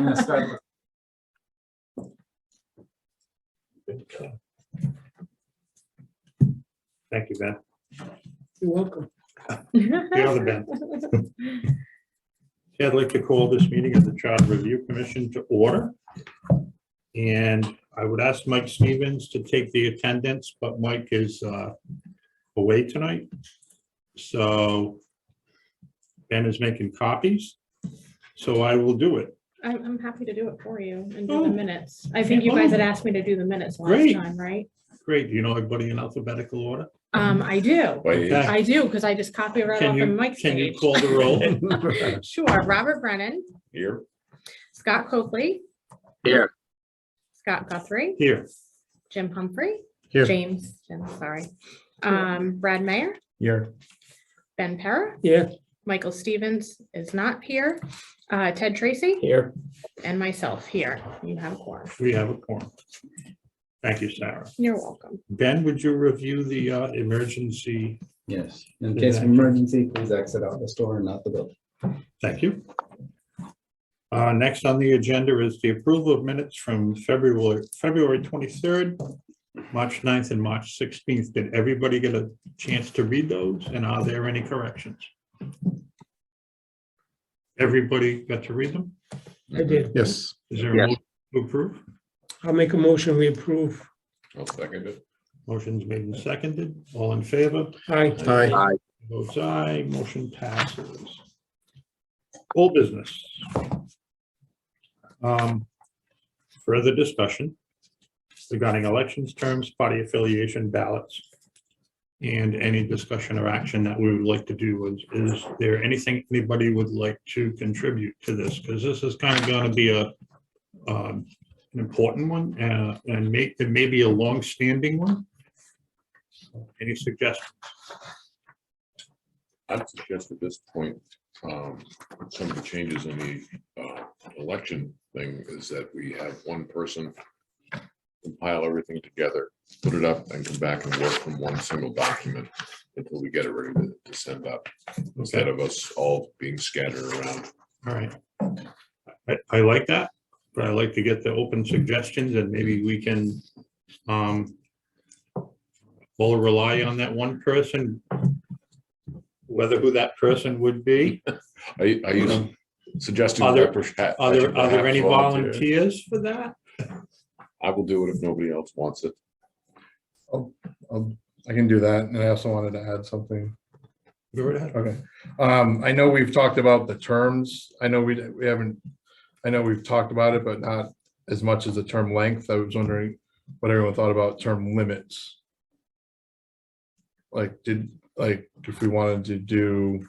gonna start with Thank you, Ben. You're welcome. The other Ben. I'd like to call this meeting of the Charter Review Commission to order. And I would ask Mike Stevens to take the attendance, but Mike is away tonight. So Ben is making copies, so I will do it. I'm happy to do it for you and do the minutes. I think you guys had asked me to do the minutes last Great. time, right? Great. Do you know everybody in alphabetical order? I do. Okay. I do, because I just copy right off of Mike's Can you page. call the roll? Sure. Robert Brennan, Here. Scott Coakley. Here. Scott Guthrie, Here. Jim Humphrey. Here. Jim, sorry. Brad Mayer, Here. Ben Para, Yeah, Michael Stevens is not here. Ted Tracy here. and myself here. You have a quorum. We have a quorum. Thank you, Sarah. You're welcome. Ben, would you review the emergency? Yes, in case of emergency, please exit out the store and not the building. Thank you. Next on the agenda is the approval of minutes from February 23rd, March 9th, and March 16th. Did everybody get a chance to read those? And are there any corrections? Everybody got to read them? I did. Yes. Is there a motion to approve? I'll make a motion, we approve. I'll second it. Motion's made and seconded. All in favor? Aye. Aye. Votes aye, motion passes. Old business. Further discussion regarding elections, terms, party affiliation, ballots, and any discussion or action that we would like to do. Is there anything anybody would like to contribute to this? Because this is kind of going to be an important one, and it may be a long-standing one. Any suggestions? I'd suggest at this point, some of the changes in the election thing is that we have one person compile everything together, put it up, and come back and work from one single document until we get it ready to send up, instead of us all being scattered around. All right. I like that, but I like to get the open suggestions, and maybe we can all rely on that one person, whether who that person would be. Are you suggesting? Are there- that Are there perhaps any volunteer? volunteers for that? I will do it if nobody else wants it. I can do that, and I also wanted to add something. Go right ahead. Okay. I know we've talked about the terms. I know we haven't, I know we've talked about it, but not as much as the term length. I was wondering what everyone thought about term limits. Like, if we wanted to do,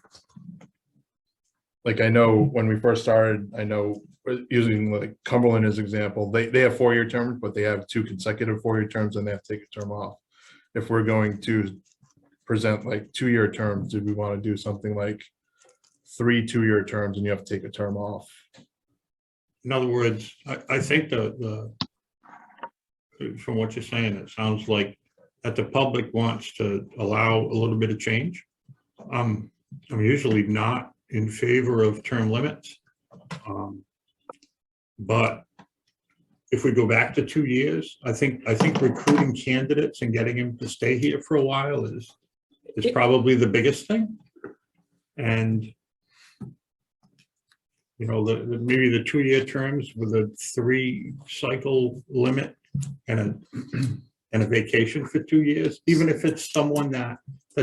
like, I know when we first started, I know using like Cumberland as example, they have 4-year terms, but they have 2 consecutive 4-year terms, and they have to take a term off. If we're going to present like 2-year terms, do we want to do something like 3 2-year terms and you have to take a term off? In other words, I think from what you're saying, it sounds like that the public wants to allow a little bit of change. I'm usually not in favor of term limits. But if we go back to 2 years, I think recruiting candidates and getting them to stay here for a while is probably the biggest thing. And you know, maybe the 2-year terms with a 3-cycle limit and a vacation for 2 years, even if it's someone that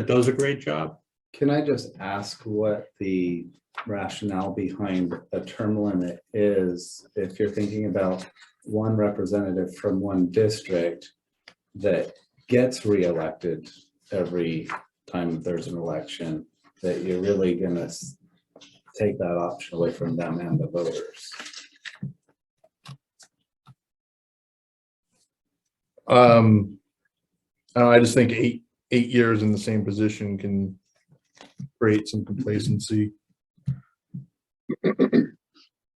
does a great job. Can I just ask what the rationale behind a term limit is, if you're thinking about one representative from one district that gets reelected every time there's an election, that you're really gonna take that option away from them and the voters? I just think eight years in the same position can create some complacency.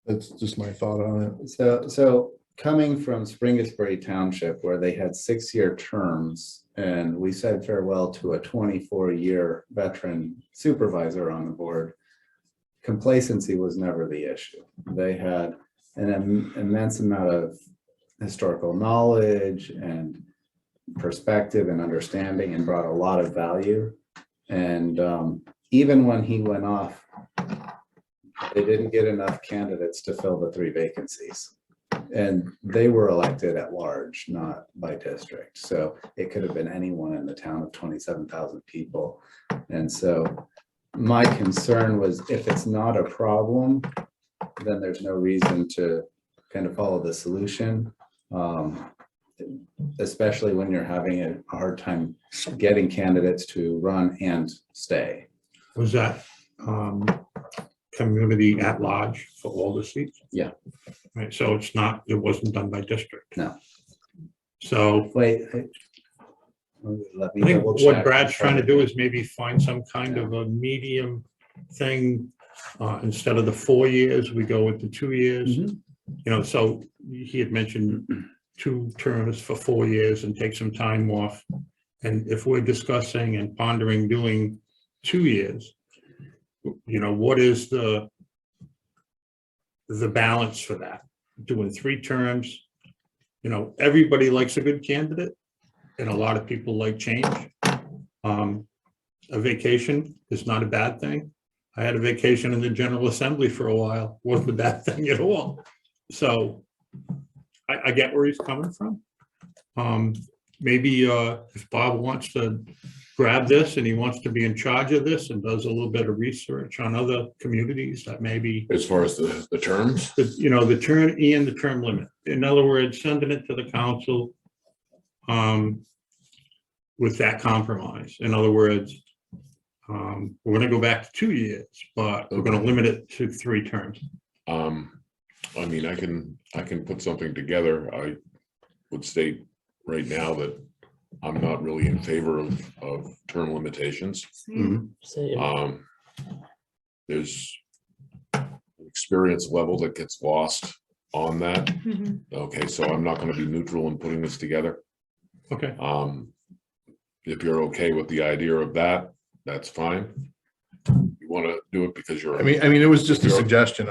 That's just my thought on it. So coming from Springersbury Township, where they had 6-year terms, and we said farewell to a 24-year veteran supervisor on the board, complacency was never the issue. They had an immense amount of historical knowledge and perspective and understanding, and brought a lot of value. And even when he went off, they didn't get enough candidates to fill the 3 vacancies. And they were elected at large, not by district. So it could have been anyone in the town of 27,000 people. And so my concern was, if it's not a problem, then there's no reason to kind of follow the solution. Especially when you're having a hard time getting candidates to run and stay. Was that community at large for all the seats? Yeah. Right, so it's not, it wasn't done by district. No. So Wait. Let me I think double what check. Brad's trying to do is maybe find some kind of a medium thing. Instead of the 4 years, we go with the 2 years. Mhm. You know, so he had mentioned 2 terms for 4 years and take some time off. And if we're discussing and pondering doing 2 years, you know, what is the balance for that? Doing 3 terms, you know, everybody likes a good candidate, and a lot of people like change. A vacation is not a bad thing. I had a vacation in the General Assembly for a while, wasn't a bad thing at all. So I get where he's coming from. Maybe if Bob wants to grab this and he wants to be in charge of this and does a little bit of research on other communities, that maybe, As far as the terms, you know, the term and the term limit. In other words, sending it to the council with that compromise. In other words, we're going to go back to 2 years, but we're going to limit it to 3 terms. I mean, I can put something together. I would state right now that I'm not really in favor of term limitations. Same. There's an experience level that gets lost on that. Mhm. Okay, so I'm not going to be neutral in putting this together. Okay. If you're okay with the idea of that, that's fine. You want to do it because you're. I mean, it was just a You're- suggestion.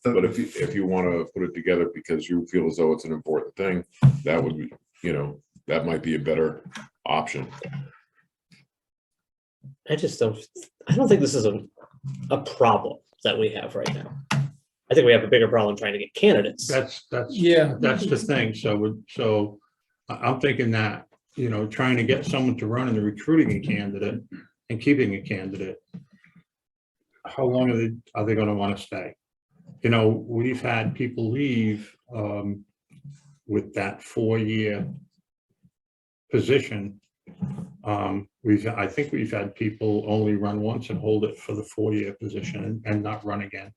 But if you want to put it together because you feel as though it's an important thing, that would be, you know, that might be a better option. I don't think this is a problem that we have right now. I think we have a bigger problem trying to get candidates. That's Yeah. that's the thing. So I'm thinking that, you know, trying to get someone to run and recruiting a candidate and keeping a candidate. How long are they going to want to stay? You know, we've had people leave with that 4-year position. I think we've had people only run once and hold it for the 4-year position and not run again.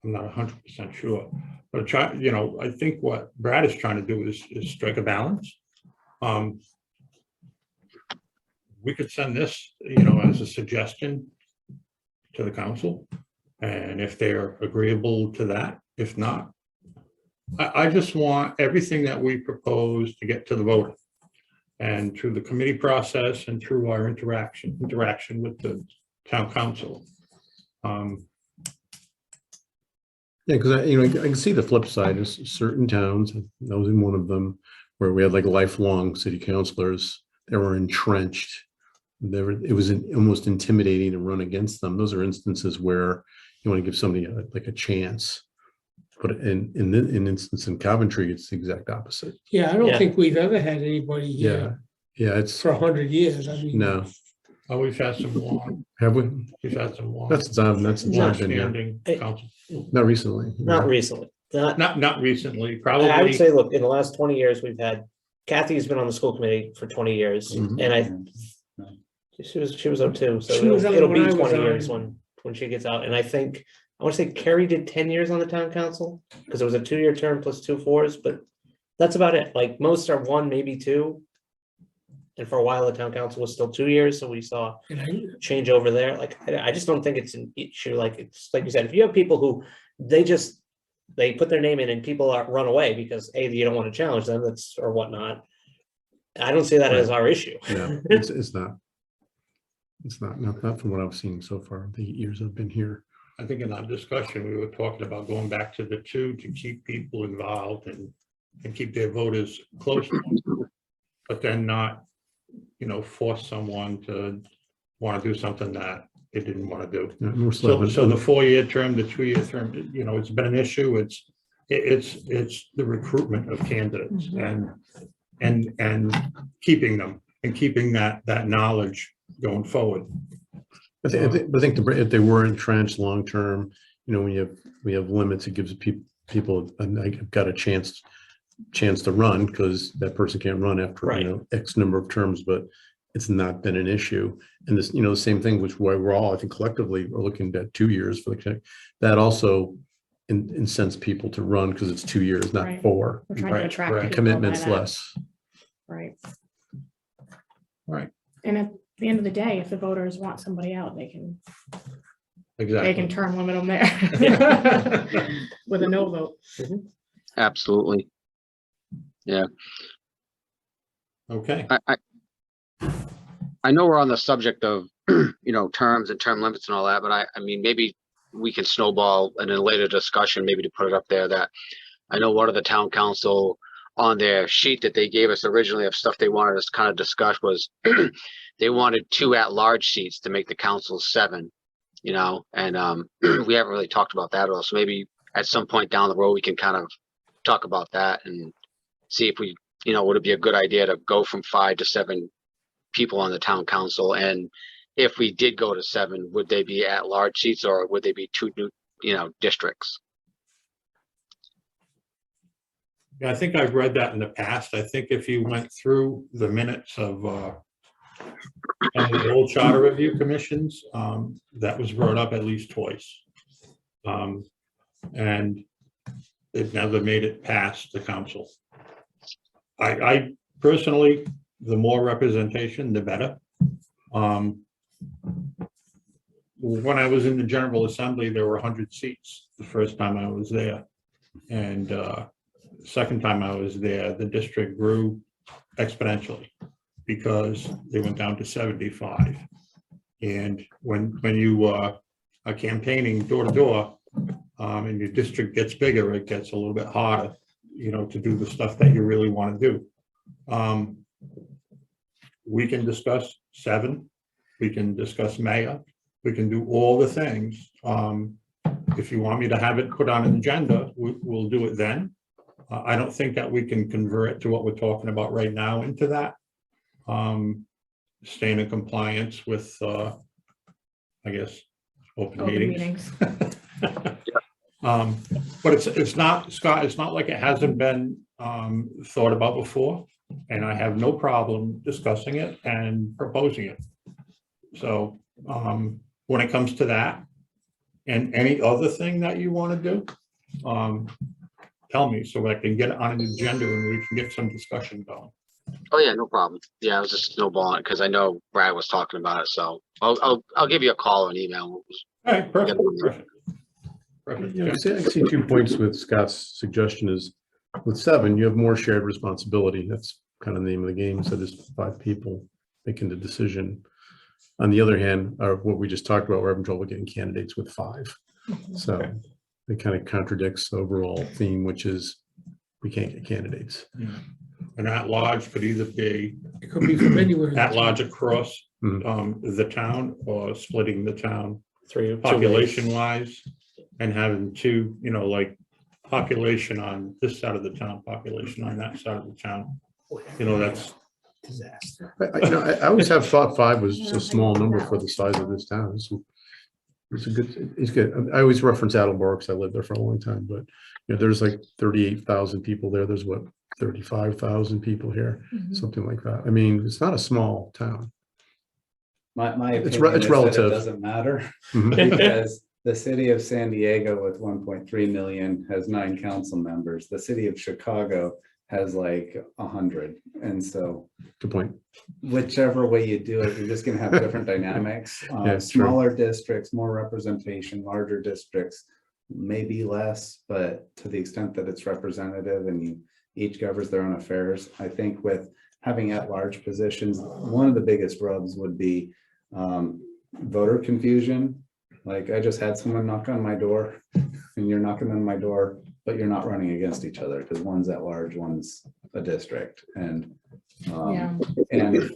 I'm not 100% sure, but you know, I think what Brad is trying to do is strike a balance. We could send this, you know, as a suggestion to the council, and if they're agreeable to that, if not, I just want everything that we propose to get to the voter, and through the committee process and through our interaction with the town council. Yeah, because I can see the flip side is certain towns, I was in one of them, where we had like lifelong city councilors that were entrenched. It was almost intimidating to run against them. Those are instances where you want to give somebody like a chance. But in instance in Coventry, it's the exact opposite. Yeah, I don't Yeah. think we've ever had anybody Yeah, here yeah, it's, for 100 years. I mean. no, Oh, we've had some long, have we? we've had some long. That's since I've been here, Standing council. not recently. Not recently. Not recently, I would probably. say, look, in the last 20 years, we've had, Kathy's been on the school committee for 20 years, Mhm. and she was 02, so She was on it'll when be I was 20 on. years when she gets out. And I think, I want to say Carrie did 10 years on the town council, because it was a 2-year term plus 2 4s, but that's about it. Like, most are 1, maybe 2. And for a while, the town council was still 2 years, so we saw And I- change over there. Like, I just don't think it's an issue. Like, it's like you said, if you have people who they put their name in and people run away because you don't want to challenge them, that's or whatnot. I don't see that as our issue. No, it's not. It's not from what I've seen so far, the 8 years I've been here. I think in our discussion, we were talking about going back to the 2 to keep people involved and keep their voters close. But then not, force someone to want to do something that they didn't want to do. Yeah, more So so- the 4-year term, the 2-year term, it's been an issue. It's the recruitment of candidates and keeping them and keeping that knowledge going forward. I think if they were entrenched long-term, when we have limits, it gives people got a chance to run, because that person can't run after, Right. X number of terms, but it's not been an issue. And this, the same thing, which why we're all, I think collectively, are looking at 2 years for that also incents people to run, because it's 2 years, not Right. 4. We're trying to attract right. people by Commitment's that. less. Right. Right. And at the end of the day, if the voters want somebody out, they can Exactly. term limit them there with a no vote. Absolutely. Yeah, Okay. I know we're on the subject of, terms and term limits and all that, but I mean, maybe we can snowball in a later discussion, maybe to put it up there, that I know one of the town council on their sheet that they gave us originally of stuff they wanted us to kind of discuss was they wanted 2 at-large seats to make the council 7, and we haven't really talked about that at all. So maybe at some point down the road, we can kind of talk about that and see if we, would it be a good idea to go from 5 to 7 people on the town council? And if we did go to 7, would they be at large seats, or would they be 2 new, districts? Yeah, I think I've read that in the past. I think if you went through the minutes of some of the old charter review commissions, that was brought up at least twice. And it never made it past the council. I personally, the more representation, the better. When I was in the General Assembly, there were 100 seats the first time I was there. And second time I was there, the district grew exponentially because they went down to 75. And when you are campaigning door to door, and your district gets bigger, it gets a little bit harder, to do the stuff that you really want to do. We can discuss 7, we can discuss mayor, we can do all the things. If you want me to have it put on an agenda, we'll do it then. I don't think that we can convert to what we're talking about right now into that. Staying in compliance with, I guess, open meetings. But it's not, Scott, it's not like it hasn't been thought about before, and I have no problem discussing it and proposing it. So when it comes to that and any other thing that you want to do, tell me so I can get it on an agenda and we can get some discussion going. Oh yeah, no problem. Yeah, I was just snowballing because I know Brad was talking about it, so I'll give you a call or an email. All right, perfect. Perfect. I see 2 points with Scott's suggestion is with 7, you have more shared responsibility. That's kind of the name of the game. So there's 5 people making the decision. On the other hand, what we just talked about, we're having trouble getting candidates with 5. So it kind of contradicts the overall theme, which is we can't get candidates. An at-large could either be It could be from anywhere. at-large across Mhm. the town, or splitting the town 3 population-wise and having 2, like population on this side of the town, population on that side of the town. That's Disaster. I always have thought 5 was a small number for the size of this town. It's good. I always reference Attleboro because I lived there for a long time, but there's like 38,000 people there. There's 35,000 people here, something like that. I mean, it's not a small town. My It's opinion is that relative. it doesn't matter Mhm. because the city of San Diego with 1.3 million has 9 council members. The city of Chicago has like 100. And so Good point. whichever way you do it, you're just gonna have different dynamics. Yeah, it's true. Smaller districts, more representation, larger districts, maybe less, but to the extent that it's representative and you each governs their own affairs, I think with having at-large positions, one of the biggest rubs would be voter confusion. Like I just had someone knock on my door and you're knocking on my door, but you're not running against each other because one's at large, one's a district and, Yeah. and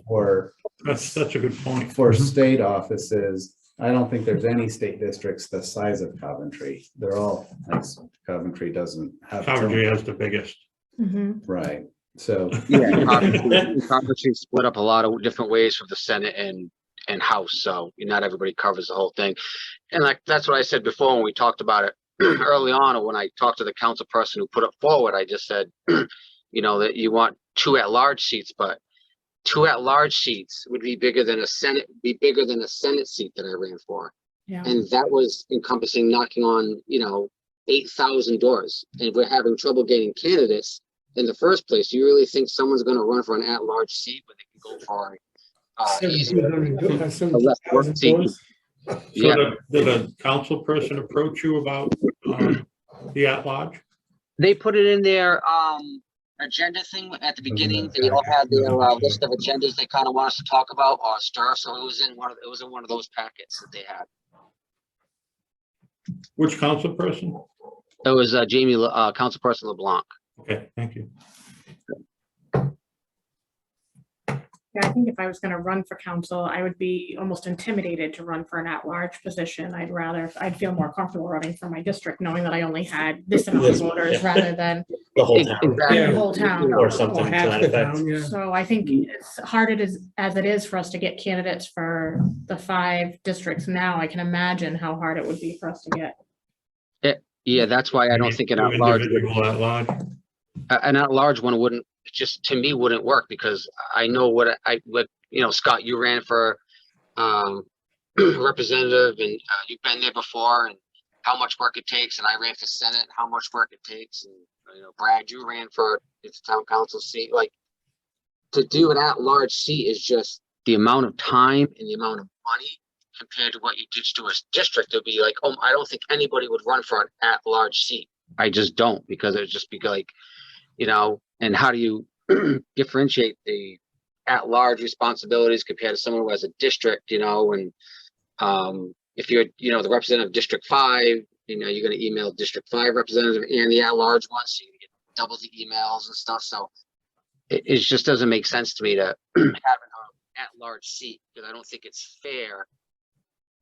That's such a good point. for state offices, I don't think there's any state districts the size of Coventry. They're all, as Coventry doesn't have. its own- Coventry has the biggest. Mhm. Right, so, Yeah, Coventry split up a lot of different ways for the Senate and House, so not everybody covers the whole thing. And like, that's what I said before when we talked about it early on, or when I talked to the council person who put it forward, I just said, you know, that you want 2 at-large seats, but 2 at-large seats would be bigger than a Senate seat that I ran for. Yeah. And that was encompassing knocking on, 8,000 doors, and we're having trouble getting candidates in the first place. You really think someone's gonna run for an at-large seat when they can go for easier, a less work seat? So Yeah, did a council person approach you about the at-large? they put it in their agenda thing at the beginning. They all had their list of agendas they kind of want us to talk about or stir, so it was in one of those packets that they had. Which council person? It was Jamie, Councilperson LeBlanc. Okay, thank you. Yeah, I think if I was gonna run for council, I would be almost intimidated to run for an at-large position. I'd feel more comfortable running for my district, knowing that I only had this amount of This- voters yeah. rather than The whole town. Exactly. the whole town. Or something Or to half that the effect. town, yeah. So I think as hard as it is for us to get candidates for the 5 districts now, I can imagine how hard it would be for us to get. Yeah, that's why I don't think an at-large, Individual at-large. an at-large one wouldn't, just to me, wouldn't work, because I know what Scott, you ran for representative, and you've been there before, and how much work it takes, and I ran for Senate, how much work it takes, and Brad, you ran for the town council seat. Like, to do an at-large seat is just the amount of time and the amount of money compared to what you did to a district. It'd be like, oh, I don't think anybody would run for an at-large seat. I just don't, because it'd just be like, and how do you differentiate the at-large responsibilities compared to someone who has a district, and if you're, the representative of District 5, you're going to email District 5 representative and the at-large one, so you get double the emails and stuff. So it just doesn't make sense to me to have an at-large seat, because I don't think it's fair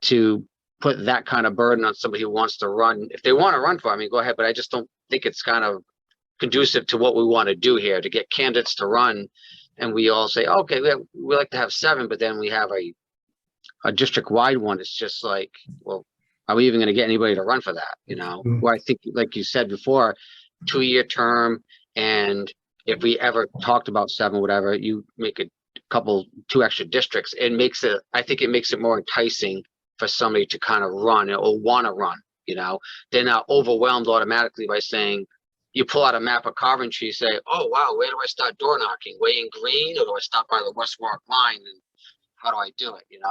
to put that kind of burden on somebody who wants to run. If they want to run for, go ahead, but I just don't think it's kind of conducive to what we want to do here, to get candidates to run. And we all say, okay, we like to have 7, but then we have a district-wide one. It's just like, well, are we even going to get anybody to run for that? Where I think, like you said before, 2-year term, and if we ever talked about 7, whatever, you make a 2 extra districts, I think it makes it more enticing for somebody to kind of run or want to run. They're not overwhelmed automatically by saying, you pull out a map of Coventry, you say, oh, wow, where do I start door knocking? Way in Green, or do I stop by the West Warwick line? And how do I do it? It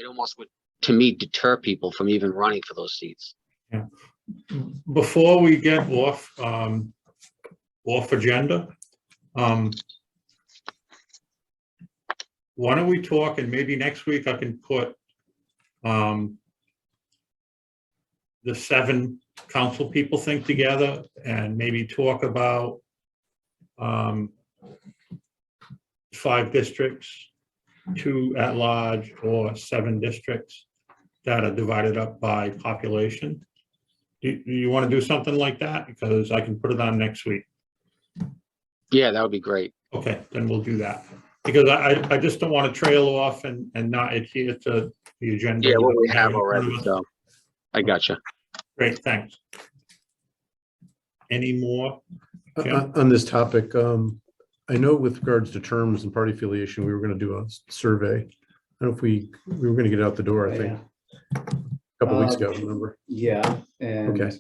almost would, to me, deter people from even running for those seats. Yeah. Before we get off agenda, why don't we talk, and maybe next week I can put the 7 council people think together and maybe talk about 5 districts, 2 at large, or 7 districts that are divided up by population. Do you want to do something like that? Because I can put it on next week. Yeah, that would be great. Okay, then we'll do that. Because I just don't want to trail off and not adhere to the agenda. Yeah, what we have already, so I gotcha. Great, thanks. Any more? Jim? On this topic, I know with regards to terms and party affiliation, we were going to do a survey. I don't know if we were going to get it out the door, I think, a couple weeks ago, remember? yeah, and Okay.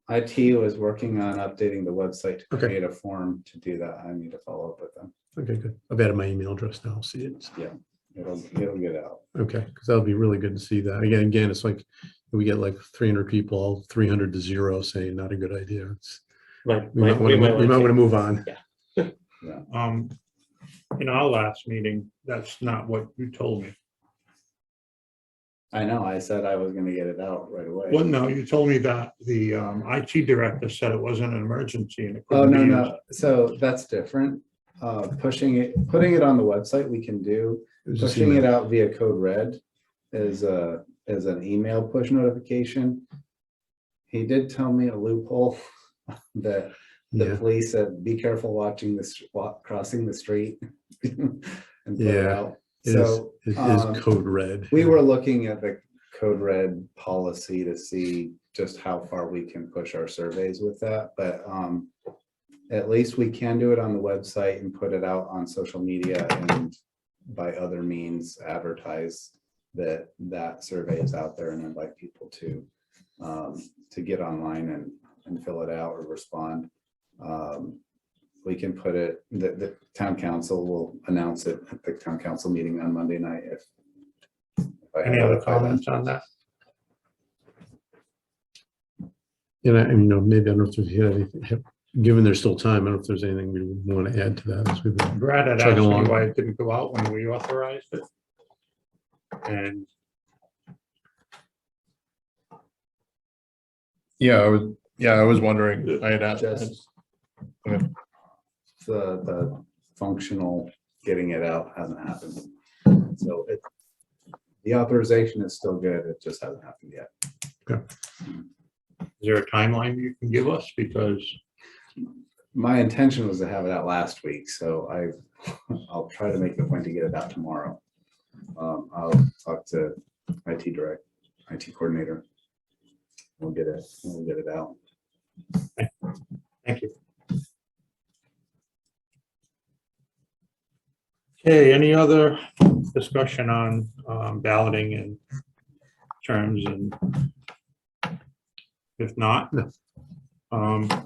IT was working on updating the website to Okay. create a form to do that. I need to follow up with them. Okay, good. I've added my email address now. I'll see it. It'll get out. Okay, because that'll be really good to see that. Again, it's like we get like 300 people, 300 to 0 saying not a good idea. We might want to move on. In our last meeting, that's not what you told me. I know, I said I was gonna get it out right away. Well, no, you told me that the IT director said it wasn't an emergency and it Oh, couldn't no, be used. no, so that's different. Putting it on the website, we can do. It was just Pushing it email. out via code red is an email push notification. He did tell me a loophole that the Yeah, police said, be careful crossing the street. And put it Yeah, out. it is, So, it is code red. we were looking at the code red policy to see just how far we can push our surveys with that, but at least we can do it on the website and put it out on social media and by other means advertise that survey is out there and invite people to get online and fill it out or respond. We can put it, the town council will announce it at the town council meeting on Monday night if I Any other have it by then. comments on that? And you know, maybe I don't know if there's anything, given there's still time, I don't know if there's anything we would want to add to that as we've been Brad had asked chugging me along. why it didn't go out when we authorized it. And I was wondering, I had asked. Just- The functional getting it out hasn't happened. So the authorization is still good. It just hasn't happened yet. is there a timeline you can give us? Because My intention was to have it out last week, so I'll try to make the point to get it out tomorrow. I'll talk to IT coordinator. We'll get it out. thank you. Okay, any other discussion on balloting and terms and if not, No.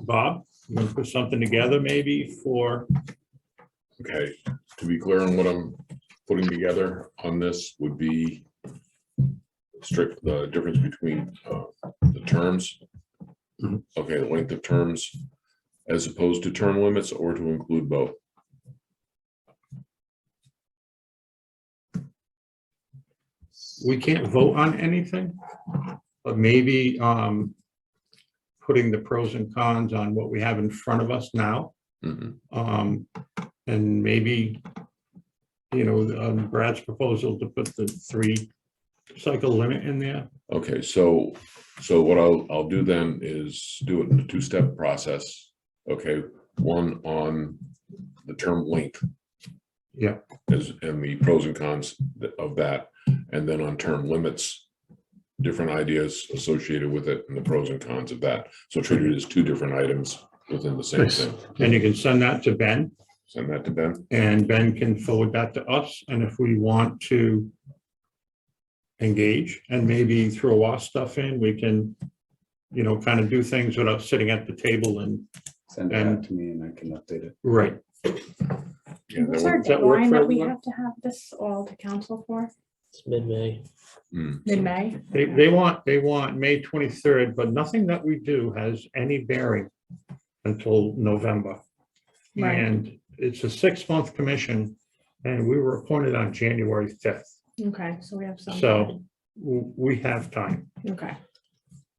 Bob, you want to put something together maybe for, Okay, to be clear on what I'm putting together on this would be the difference between the terms. Mhm. Okay, the length of terms as opposed to term limits or to include both. we can't vote on anything, but maybe putting the pros and cons on what we have in front of us now. Mhm. And maybe, you know, Brad's proposal to put the 3 cycle limit in there. Okay, so what I'll do then is do it in a 2-step process. Okay, one on the term length. Yeah. And the pros and cons of that, and then on term limits, different ideas associated with it and the pros and cons of that. So treat it as 2 different items within the same Nice. thing. And you can send that to Ben, Send that to Ben. and Ben can forward that to us. And if we want to engage and maybe throw our stuff in, we can, you know, kind of do things without sitting at the table and, Send it out to me and I can update it. right. Yeah, What's that our would- that work deadline for that we everyone? have to have this all to council for? It's mid-May. Mid-May? They want May 23rd, but nothing that we do has any bearing until November. Right. And it's a 6-month commission, and we were appointed on January 5th. Okay, so we have some. So we have time. Okay,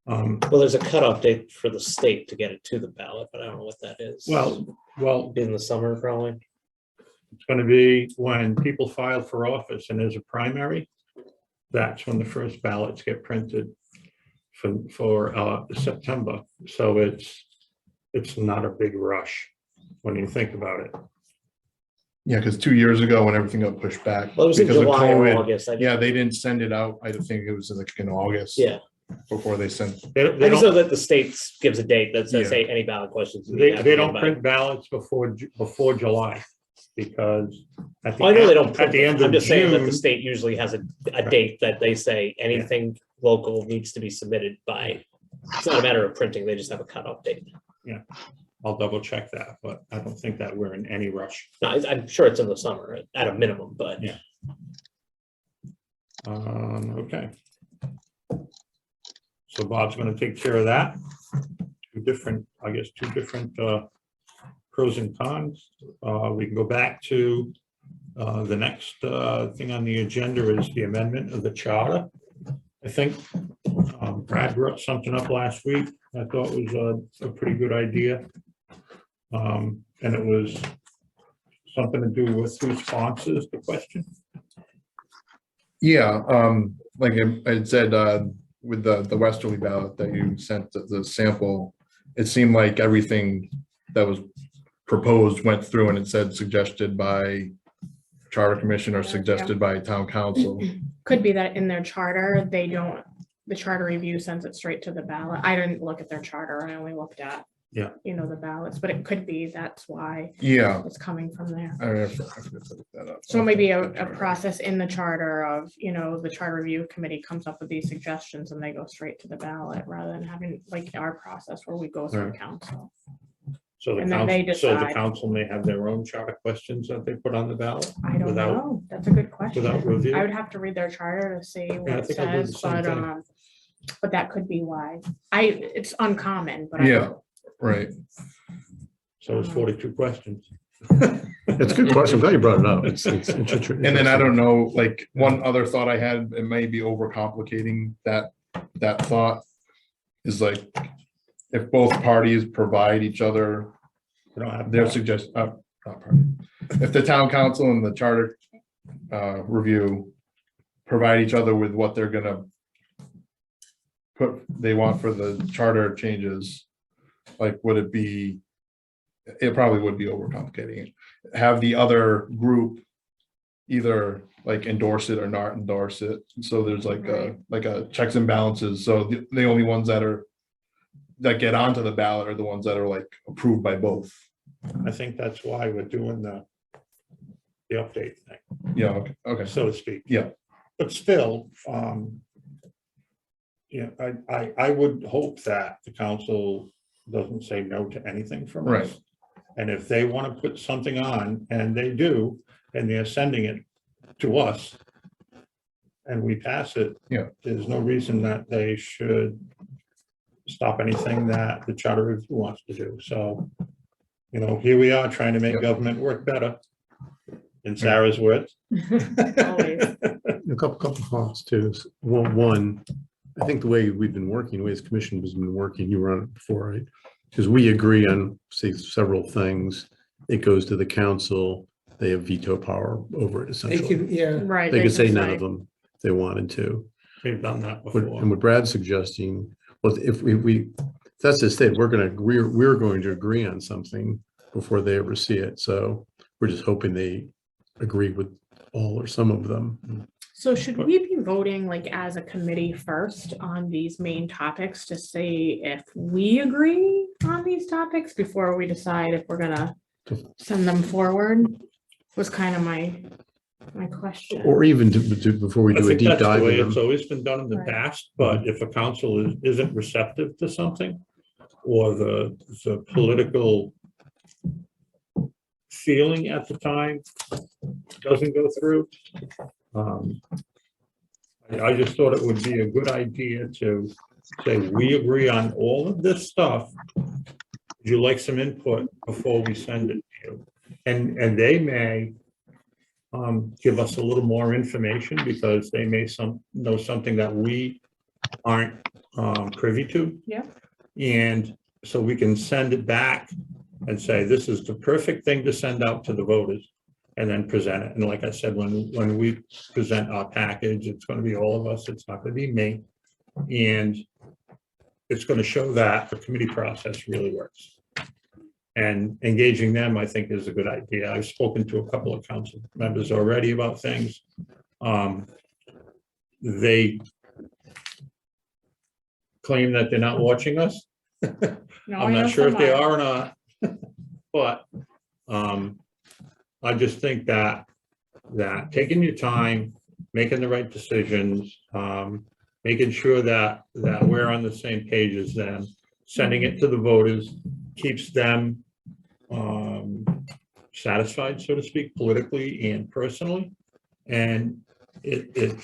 Well, there's a cutoff date for the state to get it to the ballot, but I don't know what that is. Well, In the summer, probably. it's going to be when people file for office and there's a primary. That's when the first ballots get printed for September. So it's not a big rush when you think about it. Yeah, because 2 years ago, when everything got pushed back. Well, it was in because of July or COVID, August. Yeah, they didn't send it out. I think it was like in August. Yeah, Before they sent. They I just know don't, that the state gives a date that says, Yeah. hey, any ballot questions. they don't print ballots before July because at the I know they end- don't at print the them. end I'm of just saying that the June, state usually has a date that they say anything local needs to be submitted by. It's not a matter of printing, they just have a cutoff date. I'll double check that, but I don't think that we're in any rush. No, I'm sure it's in the summer at a minimum, but. Yeah. Okay. So Bob's gonna take care of that. Two different pros and cons. We can go back to the next thing on the agenda is the amendment of the charter. I think Brad brought something up last week. I thought was a pretty good idea. And it was something to do with who sponsors the question. Yeah, like I had said, with the westerly ballot that you sent the sample, it seemed like everything that was proposed went through and it said suggested by charter commission or suggested by town council. Could be that in their charter, they don't, the charter review sends it straight to the ballot. I didn't look at their charter. I only looked at, Yeah. you know, the ballots, but it could be that's why Yeah. it's coming from there. I forgot to look that up. So maybe a process in the charter of, you know, the charter review committee comes up with these suggestions and they go straight to the ballot rather than having like our process where we go through Right. council. So the And then they council, so the decide. council may have their own charter questions that they put on the ballot I don't without, know. That's a good question. without review. I would have to read their charter to see what Yeah, I it think I did the says, same but, thing. but that could be why. It's uncommon, but. I Yeah. don't- Right. So it's 42 questions. It's a good question. I'm glad you brought it up. It's interesting. And then I don't know, like, one other thought I had, it may be overcomplicating that thought is like, if both parties provide each other We don't have their that. if the town council and the charter review provide each other with what they're gonna they want for the charter changes, like, would it be, it probably would be overcomplicating it. Have the other group either like endorse it or not endorse it. So there's like a checks and balances. So the only ones that get onto the ballot are the ones that are like approved by both. I think that's why we're doing the update thing, Yeah, okay. so to speak. Yeah. But still, yeah, I would hope that the council doesn't say no to anything from us. Right. And if they want to put something on, and they do, and they're sending it to us, and we pass it. Yeah. There's no reason that they should stop anything that the charter review wants to do. So, you know, here we are trying to make Yep. government work better, in Sarah's words. Always. A couple thoughts too. One, I think the way we've been working, the way this commission has been working, you were on it before, right? Because we agree on, say, several things. It goes to the council. They have veto power over it They essentially. can, yeah, Right. They could say can none of them if they wanted to. We've done that And before. what Brad's suggesting, well, if that's the state, we're going to agree on something before they ever see it. So we're just hoping they agree with all or some of them. So should we be voting like as a committee first on these main topics to see if we agree on these topics before we decide if we're gonna send them forward? Was kind of my question. Or even before we I do a think deep that's the dive way in it's them. always been done in the Right. past, but if a council isn't receptive to something, or the political feeling at the time doesn't go through, I just thought it would be a good idea to say, we agree on all of this stuff. Would you like some input before we send it to you? And they may give us a little more information because they may know something that we aren't privy to. Yeah. And so we can send it back and say, this is the perfect thing to send out to the voters, and then present it. And like I said, when we present our package, it's going to be all of us. It's not going to be me. And it's going to show that the committee process really works. And engaging them, I think, is a good idea. I've spoken to a couple of council members already about things. They claim that they're not watching us. No, I'm I know not sure if they some are or not, but I just think that taking your time, making the right decisions, making sure that we're on the same page as them, sending it to the voters keeps them satisfied, so to speak, politically and personally, and it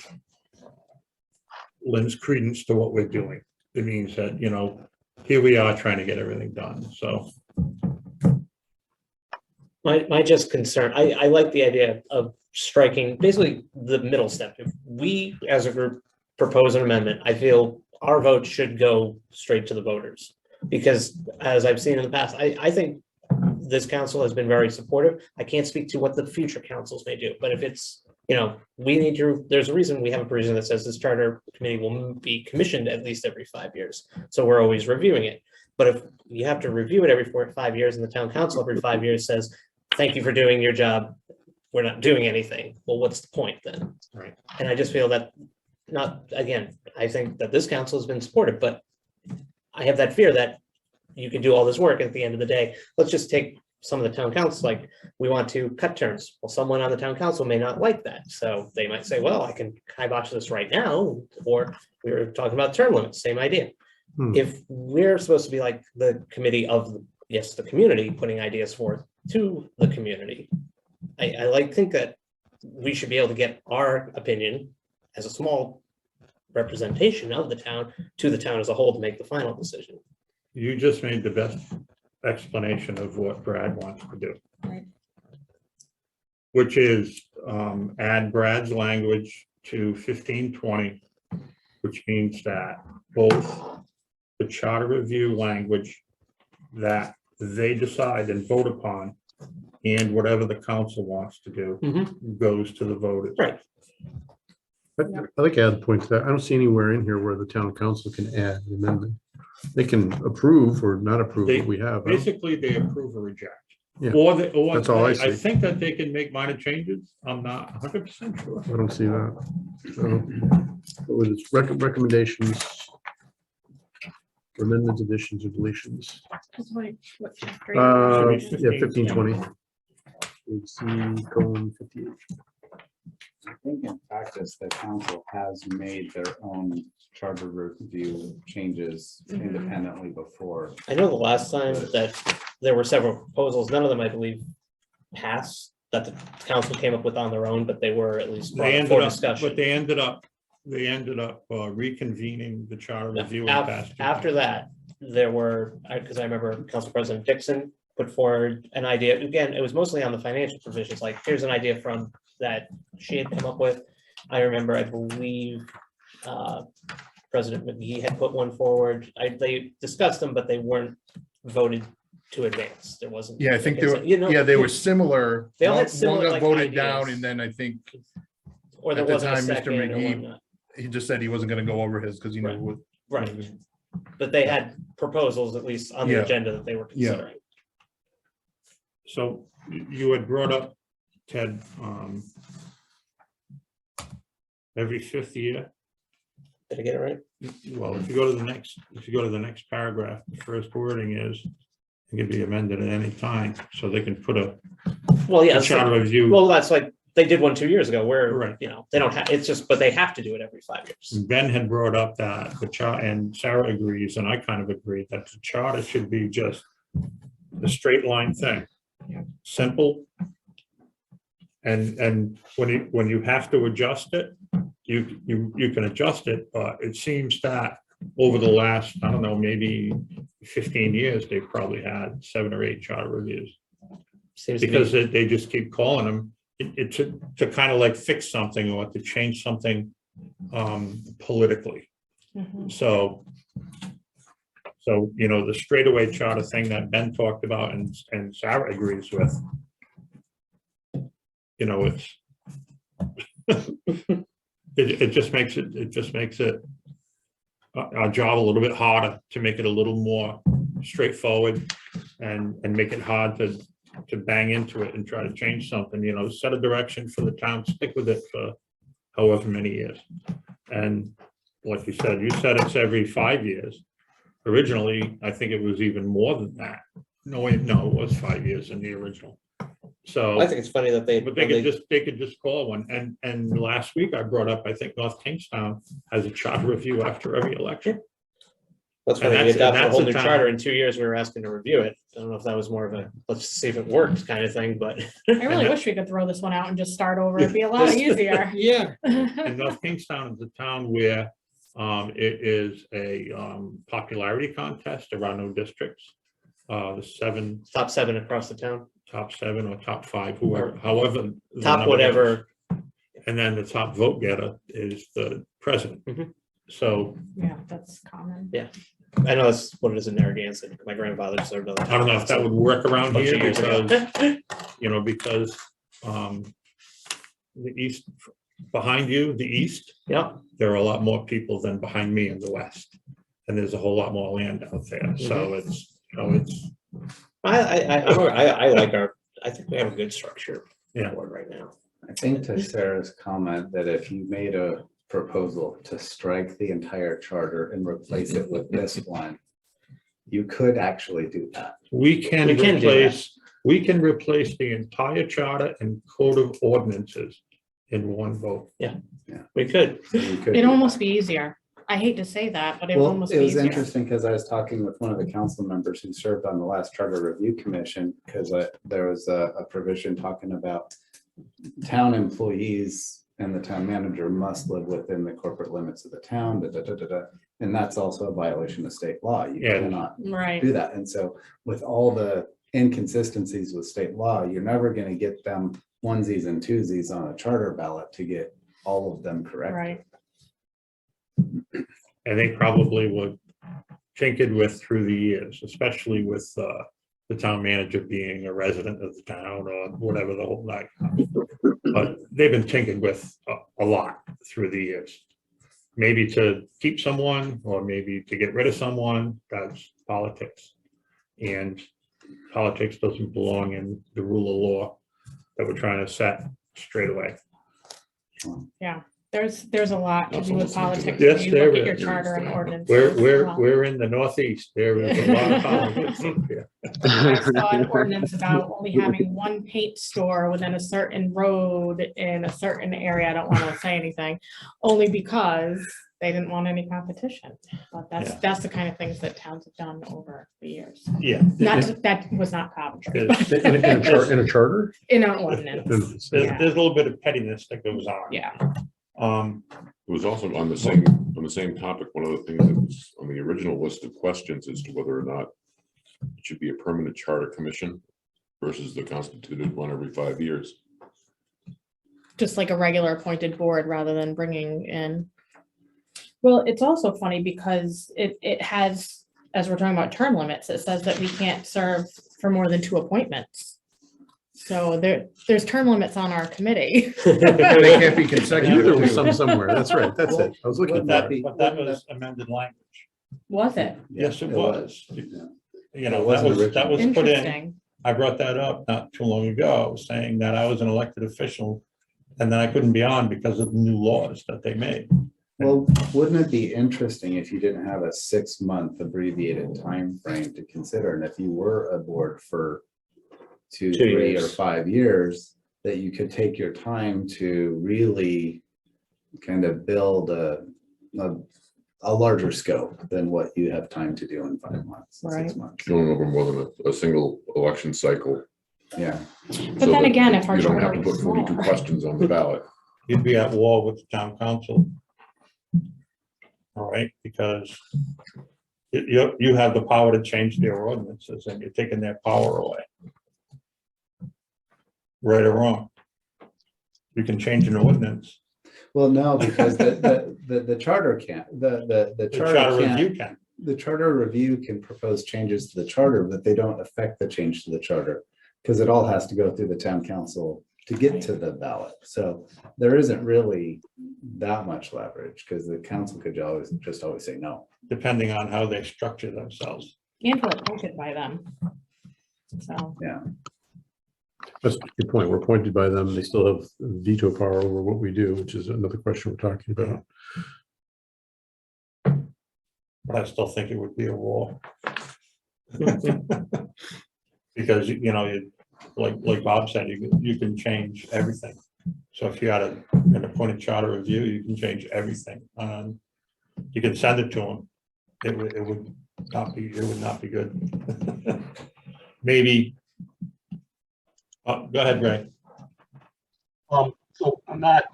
lends credence to what we're doing. It means that, you know, here we are trying to get everything done, so. My just concern, I like the idea of striking basically the middle step. If we as a group propose an amendment, I feel our vote should go straight to the voters. Because as I've seen in the past, I think this council has been very supportive. I can't speak to what the future councils may do, but if it's, we need to, there's a reason we have a provision that says this charter committee will be commissioned at least every 5 years. So we're always reviewing it. But if you have to review it every 5 years and the town council every 5 years says, thank you for doing your job, we're not doing anything, well, what's the point then? Right. And I just feel that, I think that this council has been supportive, but I have that fear that you can do all this work, and at the end of the day, let's just take some of the town councils, like, we want to cut terms. Well, someone on the town council may not like that, so they might say, well, I can kibosh this right now, or we were talking about term limits, same idea. If we're supposed to be like the committee of, the community, putting ideas forth to the community, I think that we should be able to get our opinion as a small representation of the town to the town as a whole to make the final decision. You just made the best explanation of what Brad wants to do. Right. Which is add Brad's language to 1520, which means that both the charter review language that they decide and vote upon and whatever the council wants to do goes to the voters. Right. I'd like to add a point to that. I don't see anywhere in here where the town council can add an amendment. They can approve or not approve what we have. Basically, they approve or reject. Yeah, Or that's all I see. I think that they can make minor changes. I'm not 100% sure. I don't see that. So, what was its recommendations? Amendments, additions, or deletions? What chapter? Yeah, 1520. Colon 58. I think in practice, the council has made their own charter review changes independently before. I know the last time that there were several proposals, none of them, I believe, passed, that the council came up with on their own, but they were at least brought up for discussion. But they ended up reconvening the charter review. After that, there were, because I remember Council President Dixon put forward an idea, again, it was mostly on the financial provisions, like, here's an idea from that she had come up with. I remember, I believe, President McGee had put one forward. They discussed them, but they weren't voted to advance. There wasn't. Yeah, I think they were, they were similar. They all had One similar, got like, voted ideas. down, and then I think Or there at the wasn't a time, Mr. second or McGee- whatnot. he just said he wasn't gonna go over his, because he knew what. Right, but they had proposals at least on the Yeah. agenda that they were Yeah. considering. So you had brought up, Ted, every 5th year. Did I get it right? Well, if you go to the next paragraph, the first wording is it can be amended at any time, so they can put a Well, yeah. charter review. Well, that's like, they did one 2 years ago where, Right. they don't have, it's just, but they have to do it every 5 years. Ben had brought up that the chart, and Sarah agrees, and I kind of agree that the charter should be just a straight line thing. Simple. And when you have to adjust it, you can adjust it, but it seems that over the last, I don't know, maybe 15 years, they've probably had 7 or 8 charter reviews. Seems to Because be, they just keep calling them, to kind of like fix something or to change something politically. So, the straightaway charter thing that Ben talked about and Sarah agrees with, it's it just makes it our job a little bit harder to make it a little more straightforward and make it hard to bang into it and try to change something, set a direction for the town, stick with it for however many years. And like you said it's every 5 years. Originally, I think it was even more than that. No, it was 5 years in the original. So I think it's funny that they. but they could just call one. And last week I brought up, I think North Kingstown has a charter review after every election. That's And funny, we that's- adopted a that's whole the new time. charter in 2 years, we were asking to review it. I don't know if that was more of a, let's see if it works kind of thing, but. I really wish we could throw this one out and just start over. It'd be a lot easier. Yeah. And North Kingstown is a town where it is a popularity contest. There are no districts. The Top 7 across the town, top 7 or top 5, however. the top number whatever, And then the top vote getter is the president. Mhm. So Yeah, that's common. I know that's what it is in Narragansett. My grandfather served on the. I don't know if that would work around bunch here of years ago. because, because the east, behind you, the east, Yeah, there are a lot more people than behind me in the west. And there's a whole lot more land out there. So it's, it's, I like I think we have a good structure. Yeah. Board right now. I think to Sarah's comment that if you made a proposal to strike the entire charter and replace it with this one, you could actually do that. we can We can do replace the entire charter and code of ordinances in one vote. We could. So you could It'd do almost that. be easier. I hate to say that, but it would Well, almost it be was easier. interesting because I was talking with one of the council members who served on the last Charter Review Commission, because there was a provision talking about town employees and the town manager must live within the corporate limits of the town, and that's also a violation of state law. You Yeah. cannot Right. do that. And so with all the inconsistencies with state law, you're never going to get them onesies and twosies on a charter ballot to get all of them correct. Right. And they probably were tinkered with through the years, especially with the town manager being a resident of the town or whatever the whole night. But they've been tinkered with a lot through the years. Maybe to keep someone or maybe to get rid of someone, that's politics. And politics doesn't belong in the rule of law that we're trying to set straight away. There's a lot to That's do with almost like politics. Yes, when you there look at your is. charter and ordinance. We're in the Northeast. There is a lot of politics up here. I saw an ordinance about only having one paint store within a certain road in a certain area. I don't want to say anything, only because they didn't want any competition. But Yeah. that's the kind of things that towns have done over the years. Yeah. That was not Coventry, There's, In a charter? in an ordinance. there's Yeah. a little bit of pettiness that goes on. Yeah, It was also on the same topic, one of the things that was on the original list of questions as to whether or not it should be a permanent charter commission versus the constituted one every 5 years. just like a regular appointed board rather than bringing in. Well, it's also funny because it has, as we're talking about term limits, it says that we can't serve for more than 2 appointments. So there's term limits on our committee. They can't be I knew consecutive. there was too. some somewhere. That's right. That's it. I was looking Wouldn't for that it. be- But that wouldn't was amended language. Was it? Yes, it was. You It know, wasn't that was put in. Interesting. I brought that up not too long ago, saying that I was an elected official and then I couldn't be on because of the new laws that they made. Well, wouldn't it be interesting if you didn't have a 6-month abbreviated time frame to consider? And if you were aboard for 2, 2 3, or years. 5 years, that you could take your time to really kind of build a larger scope than what you have time to do in 5 months, 6 Right. months. Going over more than a single election cycle. Yeah. But so then that again, if our you don't have charter to put is 42 smaller. questions on the ballot. You'd be at war with the town council. All right, because you have the power to change their ordinances and you're taking their power away. Right or wrong. You can change an ordinance. Well, no, because the charter can't, the The charter charter can't. review can. The charter review can propose changes to the charter, but they don't affect the change to the charter. Because it all has to go through the town council to get to the ballot. So there isn't really that much leverage because the council could always say no. Depending on how they structure themselves. And we're appointed by them. So, That's a good point. We're appointed by them. They still have veto power over what we do, which is another question we're talking about. But I still think it would be a war. Because, like Bob said, you can change everything. So if you had an appointed charter review, you can change everything. You can send it to them. It would not be good. Maybe. Go ahead, Ray. So on that,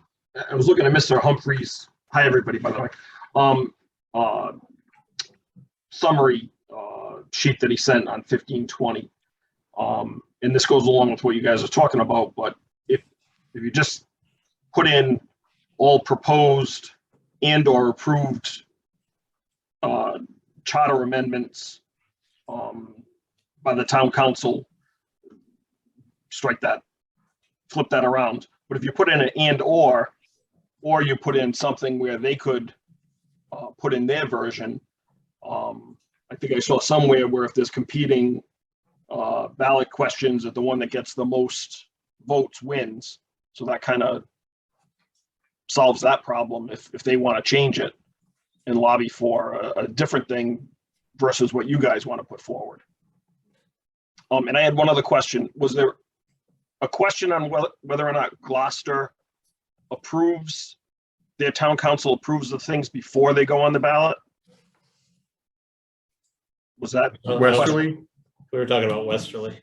I was looking at Mr. Humphreys. Hi, everybody, by the way. Summary sheet that he sent on 1520. And this goes along with what you guys are talking about, but if you just put in all proposed and or approved charter amendments by the town council, strike that, flip that around. But if you put in an and or you put in something where they could put in their version, I think I saw somewhere where if there's competing ballot questions, that the one that gets the most votes wins. So that kind of solves that problem if they want to change it and lobby for a different thing versus what you guys want to put forward. And I had one other question. Was there a question on whether or not Gloucester approves, their town council approves the things before they go on the ballot? Was that? Westerly, We were talking about Westerly.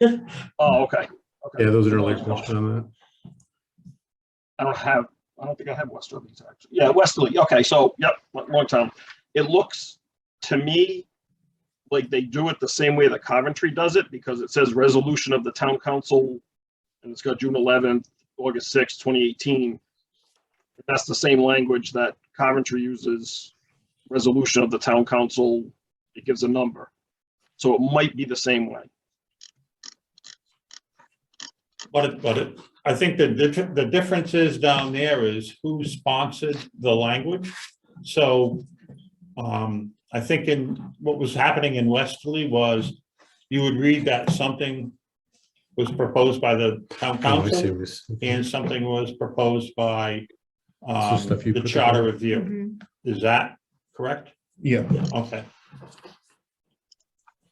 Oh, okay. Okay. Yeah, those are like question on that. I don't think I have Westerly's actually. Yeah, Westerly. Okay, so yep, long time. It looks to me like they do it the same way that Coventry does it, because it says resolution of the town council and it's got June 11th, August 6th, 2018. That's the same language that Coventry uses, resolution of the town council. It gives a number. So it might be the same way. But I think the difference is down there is who sponsored the language. So I think in what was happening in Westerly was you would read that something was proposed by the town Oh, I see council what you're saying. and something was proposed by So stuff you the put charter together. review. Mhm. Is that correct? yeah. Okay.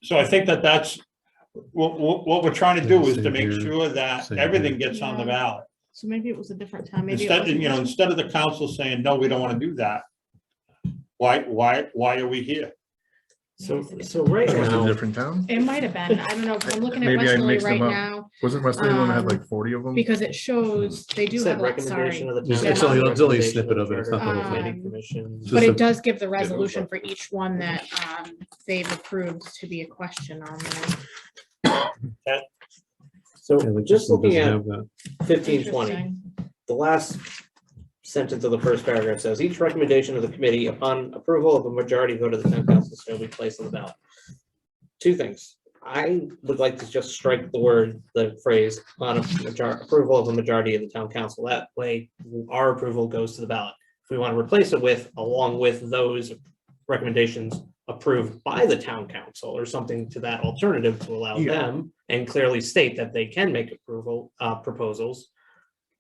So I think that's what we're trying to do is to Same make here, same sure that here. everything gets on the Yeah. ballot. So maybe it was a different time. Maybe it Instead, wasn't. instead of the council saying, no, we don't want to do that. Why are we here? So right Was it a now, different town? It might have been. I don't know. I'm looking at Maybe I Westerly mixed right them up. now Wasn't Westerly the one that had like 40 of them? because it shows they do said have, sorry. recommendation of the It's town. only- council, it's only a recommendation snippet of it, the it's not charter the whole committee, thing. commission. Just But a- it does give the resolution for each one that they've approved to be a question on there. So Yeah, like just this one looking doesn't at have that. 1520, Interesting. the last sentence of the first paragraph says, each recommendation of the committee upon approval of a majority vote of the town council shall be placed on the ballot. Two things. I would like to just strike the phrase on approval of a majority of the town council. That way our approval goes to the ballot. If we want to replace it with, along with those recommendations approved by the town council or something to that alternative to allow them and clearly state that they can make approval proposals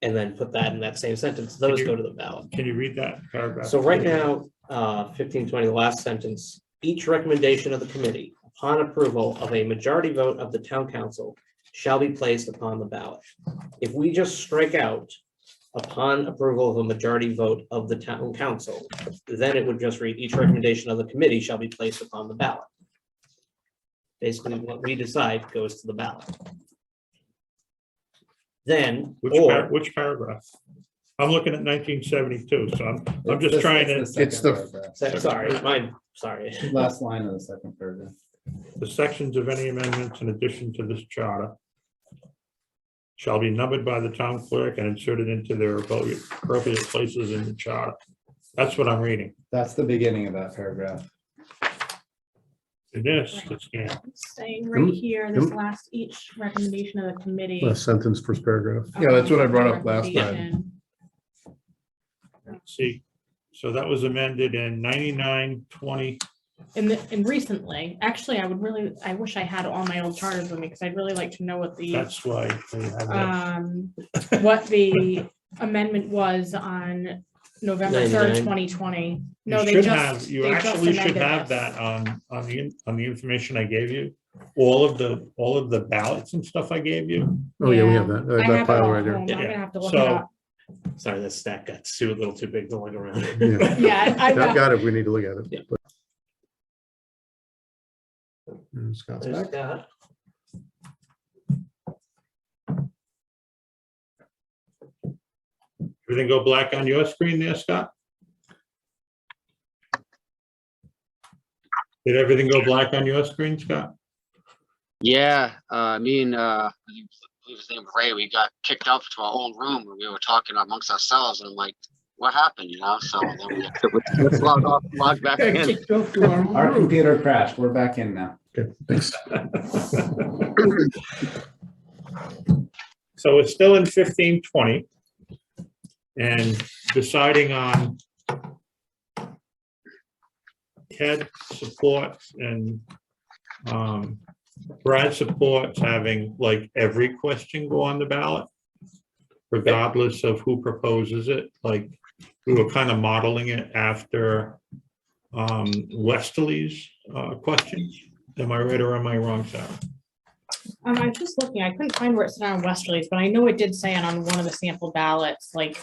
and then put that in that same sentence, those go to the ballot. Can you read that paragraph? So right now, 1520, the last sentence, each recommendation of the committee upon approval of a majority vote of the town council shall be placed upon the ballot. If we just strike out upon approval of a majority vote of the town council, then it would just read each recommendation of the committee shall be placed upon the ballot. Basically, what we decide goes to the ballot. Then, Which paragraph? I'm looking at 1972, so I'm just trying to, It's the- sorry. Last line of the second paragraph. the sections of any amendments in addition to this charter shall be numbered by the town clerk and inserted into their appropriate places in the charter. That's what I'm reading. That's the beginning of that paragraph. It is, yeah. It's saying right here, this last, each recommendation of the committee. Last sentence, first paragraph. Yeah, that's what I brought up last time. Recommendation. See, so that was amended in 99-20. And recently, actually, I wish I had all my old charters with me because I'd really like to know what the, That's why they have that. what the amendment was on November 3rd, 99. 2020. No, You they should just, have, you they just actually should amended have this. that on the information I gave you. All of the ballots and stuff I gave you. Oh, yeah, we have that. I That have it pile all right there. home. I'm Yeah. gonna have to look So- it up. Sorry, this stack got a little too big to look around. Yeah. Yeah, I Got know. got it. We need to look at it. Yeah. but- Scott's There's back. Scott. Everything go black on your screen there, Scott? Did everything go black on your screen, Scott? Yeah, I mean, believe his name was Ray, we got kicked out to our own room and we were talking amongst ourselves and I'm like, what happened, you know? So then we let's log back Got in. kicked off to our own Our room. computer crashed. We're back in now. Okay, thanks. So it's still in 1520. And deciding on Ted supports and Brad supports having like every question go on the ballot, regardless of who proposes it. Like we were kind of modeling it after Westerly's questions. Am I right or am I wrong, Sarah? I'm just looking, I couldn't find where it said on Westerly's, but I know it did say it on one of the sample ballots, like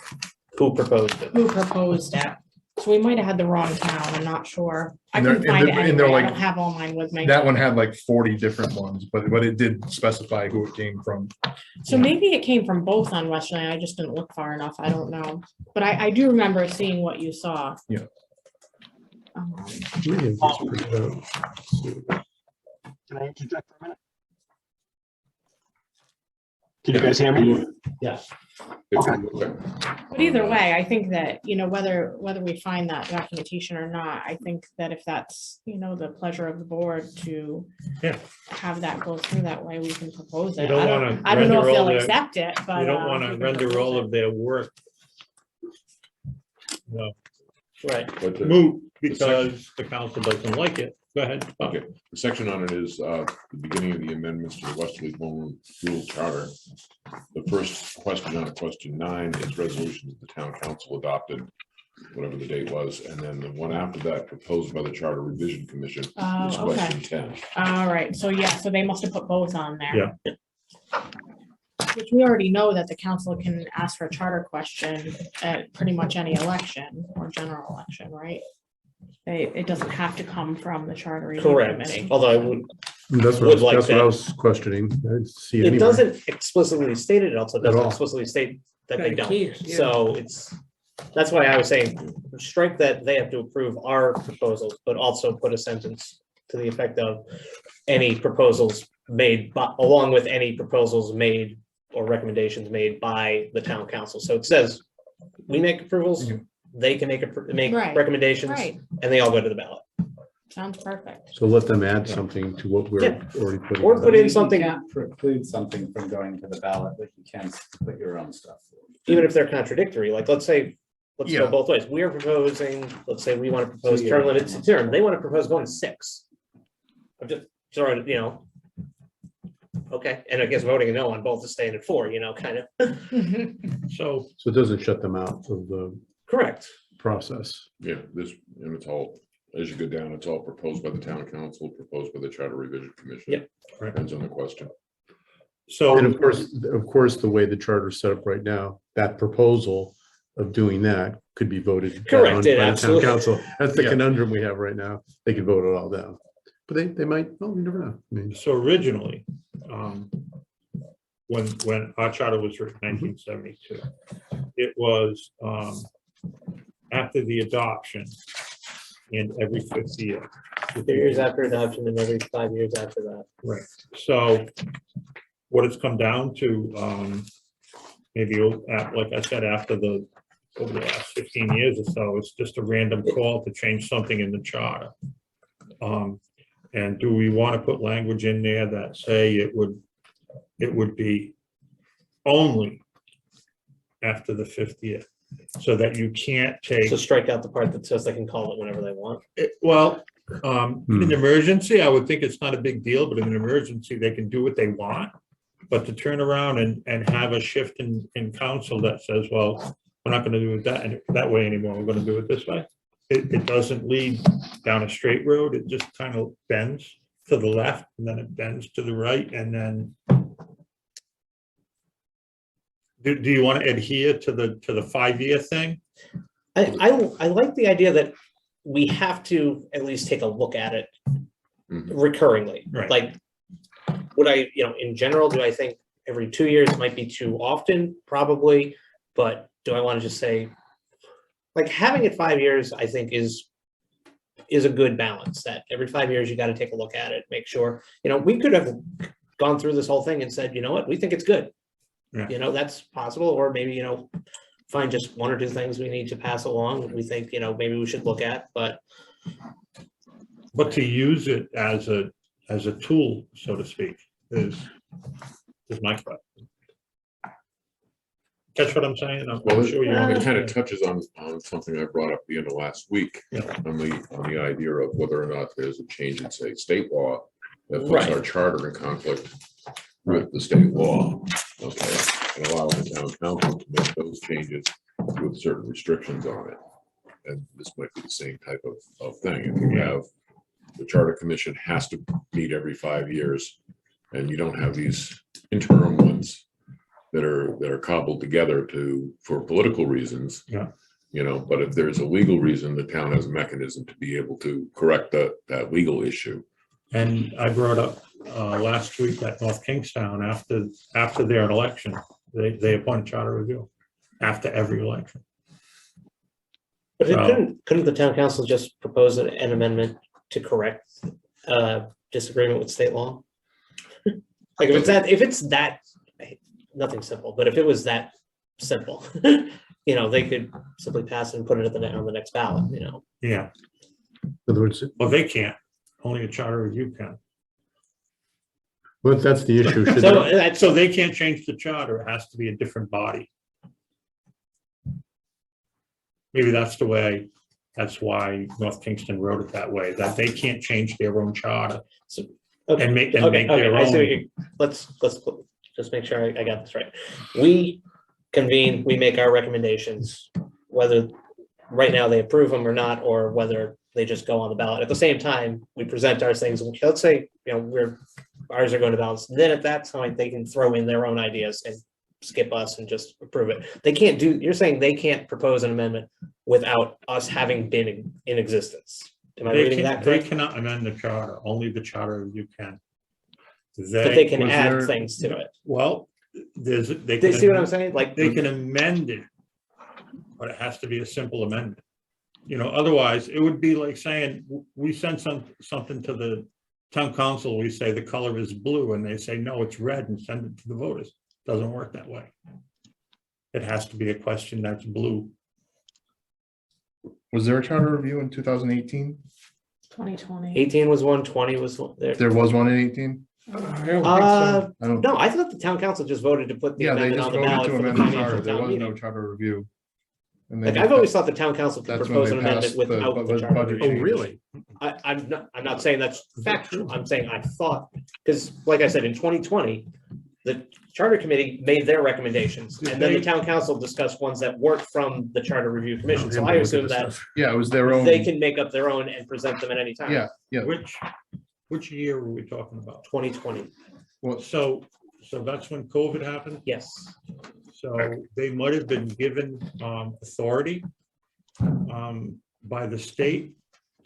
Who proposed it? who proposed it. So we might have had the wrong town, I'm not sure. I And they're- couldn't find it and they're anyway, I like- don't have all mine with me. That one had like 40 different ones, but it did specify who it came from. So maybe it came from both on Westerly, I just didn't look far enough, I don't know. But I do remember seeing what you saw. Yeah. We have this printed out. Can I interject for a minute? Can you guys hear me? Yes. But either way, I think that, you know, whether we find that documentation or not, I think that if that's, you know, the pleasure of the board to Yeah. have that go through that way, we can propose You it. don't I wanna I don't know if render all they'll their- accept it, but. You don't want we to can render propose all it. of their work Right. But the, moot because the council doesn't like it. Go ahead. okay, the section on it is the beginning of the amendments to the Westerly Home Rule Charter. The first question on question 9 is resolutions the town council adopted, whatever the date was, and then the one after that proposed by the Charter Revision Commission is Oh, okay. question 10. All right, so yeah, so they must have put both on there. Yeah. Which we already know that the council can ask for a charter question at pretty much any election or general election, right? It doesn't have to come from the charter review Correct. committee. Although I would, That's Would like what I that. was questioning. I didn't see it it anywhere. doesn't explicitly state it, it also doesn't all. explicitly state that they Right, don't. keys, yeah. So that's why I was saying, strike that they have to approve our proposals, but also put a sentence to the effect of any proposals made, along with any proposals made or recommendations made by the town council. So it says, we make approvals, they can make Right, recommendations, Right, and they all go to the ballot. sounds perfect. So let them add something to what we're Yeah. already putting. Or on. put in You something, can't preclude something from going to the ballot, but you can put your own stuff. even if they're contradictory, like, let's say, let's go Yeah. both ways. We are proposing, let's say we want to propose 2 term years. limits to term, they want to propose going to 6. I'm just throwing, you know. Okay, and I guess voting a no on both is staying at 4, you know, kind of, So So it doesn't shut them out of the correct. process. Yeah, this, and it's all, as you go down, it's all proposed by the town council, proposed by the Charter Revision Commission. Yep. Depends on the question. so And of course, the way the charter is set up right now, that proposal of doing that could be voted down Correct, by it the town absolutely- council. That's the Yeah. conundrum we have right now. They could vote it all down. But they might, oh, you never know. I mean, So originally, when our charter was written, 1972, it was after the adoption and every 5th year. 2 years after adoption and every 5 years after that. Right. So what it's come down to, maybe, like I said, after over the last 15 years or so, it's just a random call to change something in the charter. And do we want to put language in there that say it would be only after the 5th year? So that you can't take, So strike out the part that says they can call it whenever they want. in an emergency, I would think it's not a big deal, but in an emergency, they can do what they want. But to turn around and have a shift in council that says, well, we're not gonna do it that way anymore, we're gonna do it this way. It doesn't lead down a straight road, it just kind of bends to the left and then it bends to the right and then. Do you want to adhere to the 5-year thing? I like the idea that we have to at least take a look at it Mhm. recurringly. Right. Like, would I, in general, do I think every 2 years might be too often? Probably, but do I want to just say, like, having it 5 years, I think is a good balance, that every 5 years you got to take a look at it, make sure, we could have gone through this whole thing and said, you know what, we think it's good. Yeah. You know, that's possible, or maybe, you know, find just one or two things we need to pass along, we think, you know, maybe we should look at, but to use it as a tool, so to speak, is my question. Catch what I'm saying? I'm Well, sure you it kind of understand. touches on something I brought up at the end of last week, Yeah. on the idea of whether or not there's a change in, say, state law that puts Right. our charter in conflict with the state law, okay, and allowing the town council to make those changes with certain restrictions on it. And this might be the same type of thing. If you have, the charter commission has to meet every 5 years, and you don't have these interim ones that are cobbled together for political reasons. Yeah. You know, but if there's a legal reason, the town has a mechanism to be able to correct that legal issue. And I brought up last week at North Kingstown, after their election, they appoint a charter review after every election. But it So- couldn't the town council just propose an amendment to correct disagreement with state law? Like if it's that, nothing simple, but if it was that simple, you know, they could simply pass it and put it on the next ballot, you know? Yeah, In other words, well, they can't, only a charter review can. well, that's the issue. Should So they- that's, So they can't change the charter, it has to be a different body. Maybe that's why North Kingston wrote it that way, that they can't change their own charter okay, and make okay, their I see what own. you, let's just make sure I got this right. We convene, we make our recommendations, whether right now they approve them or not, or whether they just go on the ballot. At the same time, we present our things, let's say, you know, ours are going to balance, then at that time, they can throw in their own ideas and skip us and just approve it. They can't you're saying they can't propose an amendment without us having been in existence. Am I reading that They correct? cannot amend the charter, only the charter review can. But they can Was add there- things to it. Well, they Do you see what I'm saying? Like, They can amend it, but it has to be a simple amendment. You know, otherwise, it would be like saying, we send something to the town council, we say the color is blue, and they say, no, it's red, and send it to the voters. Doesn't work that way. It has to be a question that's blue. Was there a charter review in 2018? 2020. 18 was one, 20 was one. There was one in 18? I don't think so. Uh, I don't. no, I thought the town council just voted to put the Yeah, they amendment just on the voted ballot to for the amend the financial charter. There town was no meeting. charter review. And Like, then I've always thought the town council could That's when propose they an amendment passed the without the budget charter. change. Oh, review. really? I'm not saying that's factual. I'm saying I thought, because like I said, in 2020, the charter committee made their recommendations, and then the town council discussed ones that weren't from the charter review commission. So I assume that Yeah, it was their own. they can make up their own and present them at any time. Yeah, Which year were we talking about? 2020, well, So that's when COVID happened? yes. So they might have been given authority by the state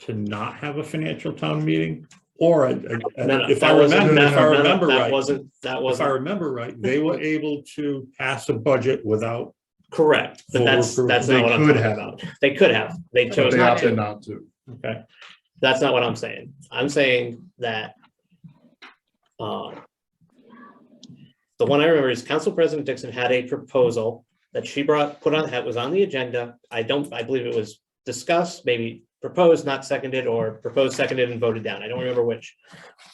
to not have a financial town meeting, or if I remember That right, wasn't if I remember right, they were able to pass a budget without. correct, but Full that's approval. not They what I'm could talking have. about. They could have, they but chose they not opted to. not to. Okay. That's not what I'm saying. I'm saying that the one I remember is Council President Dixon had a proposal that she that was on the agenda. I believe it was discussed, maybe proposed, not seconded, or proposed, seconded, and voted down. I don't remember which.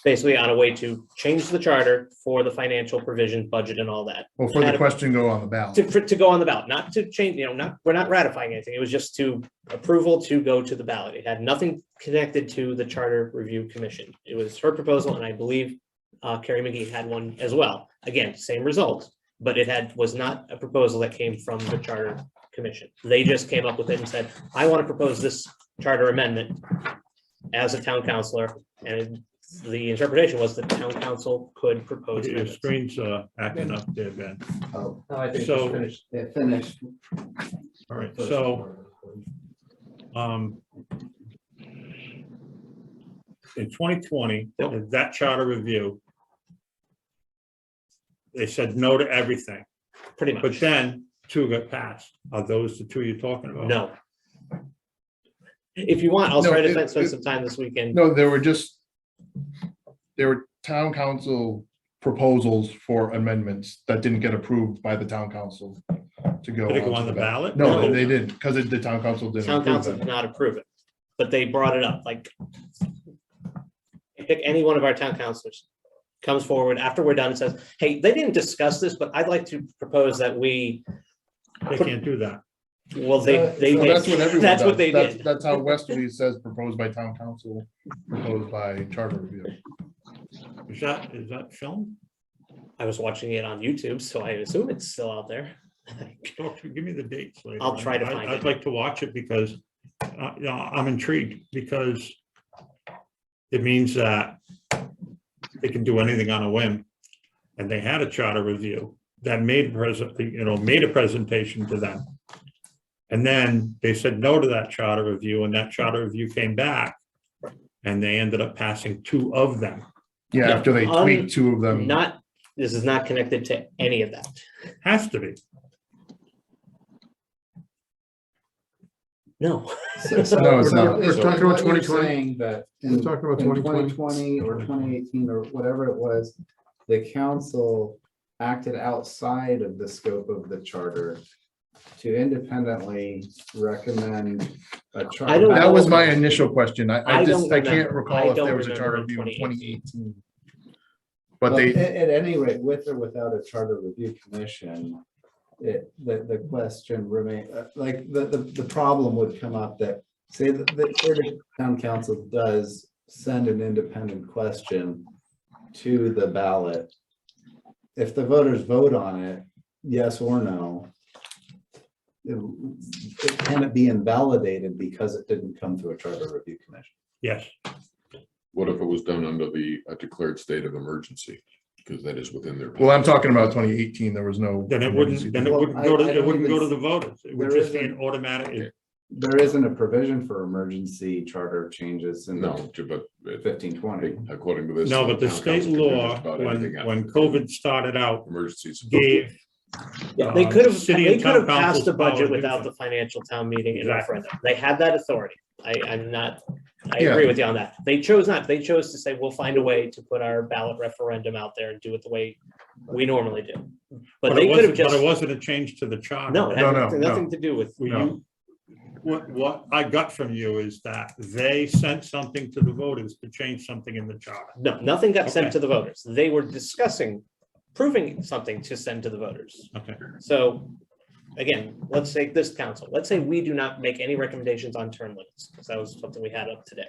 Basically on a way to change the charter for the financial provision budget and all that. Well, for the question go on the ballot. To go on the ballot, not to change, we're not ratifying anything. It was just to approval to go to the ballot. It had nothing connected to the Charter Review Commission. It was her proposal, and I believe Carrie McGee had one as well. Again, same result, but it was not a proposal that came from the Charter Commission. They just came up with it and said, I want to propose this charter amendment as a town councilor, and the interpretation was the town council could propose Your amendments. screen's acting up there, Ben. Oh, I think So- it's finished. It finished. All right, so in 2020, Yep. that charter review, they said no to everything, Pretty but much. then two got passed. Are those the two you're talking about? No. If you want, I'll No, try to it- spend it- some time this weekend. No, there were town council proposals for amendments that didn't get approved by the town council to go. Did it go onto on the ballot? No, No. they didn't, because the town council didn't Town approve council did them. not approve it, but they brought it up, like. Pick any one of our town councilors, comes forward after we're done and says, hey, they didn't discuss this, but I'd like to propose that we, They can't do that. well, they Well, did. that's what everyone That's what does. they That's- did. That's how Westerly says proposed by town council, proposed by charter review. Is that film? I was watching it on YouTube, so I assume it's still out there. Give me the dates later. I'll try to find I'd it. like to watch it because, you know, I'm intrigued because it means that they can do anything on a whim. And they had a charter review that made a presentation to them. And then they said no to that charter review, and that charter review came back. And they ended up passing 2 of them. Yeah, No, after they tweaked 2 of them. Not, this is not connected to any of that. Has to be. No. No, it's not. We're talking about What you're 2020. saying that We're in talking about in 2020. 2020 or 2018 or whatever it was, the council acted outside of the scope of the charter to independently recommend a charter. I don't That know. was my initial question. I I don't can't remember. recall I if there don't was a remember charter in review in 2018. 2018. But Well, they, at any rate, with or without a charter review commission, the question remain, like, the problem would come up that, say that the town council does send an independent question to the ballot. If the voters vote on it, yes or no, can it be invalidated because it didn't come through a charter review commission? Yes. What if it was done under the declared state of emergency? Because that is within their. well, I'm talking about 2018. There was no. Then it emergency. wouldn't, Well, go to, I it don't wouldn't even go to the voters. It would there just be an isn't- automatic. There isn't a provision for emergency charter changes in No, the but 1520. according to this. No, but the town state council can do law, just about anything when after COVID started out, Emergencies. gave. Yeah, they could have, city they and could town have passed councils the power to budget do without the something. financial town meeting and Exactly. referendum. They had that authority. I'm not, I Yeah. agree with you on that. They chose not, they chose to say, we'll find a way to put our ballot referendum out there and do it the way we normally do. But they it could have wasn't, but it just, wasn't a change to the charter. no, it No, had no, nothing- no. nothing to do with, Were No. you- What I got from you is that they sent something to the voters to change something in the charter. no, nothing got sent Okay. to the voters. They were discussing, proving something to send to the voters. Okay. So, again, let's take this council. Let's say we do not make any recommendations on term limits, because that was something we had up today.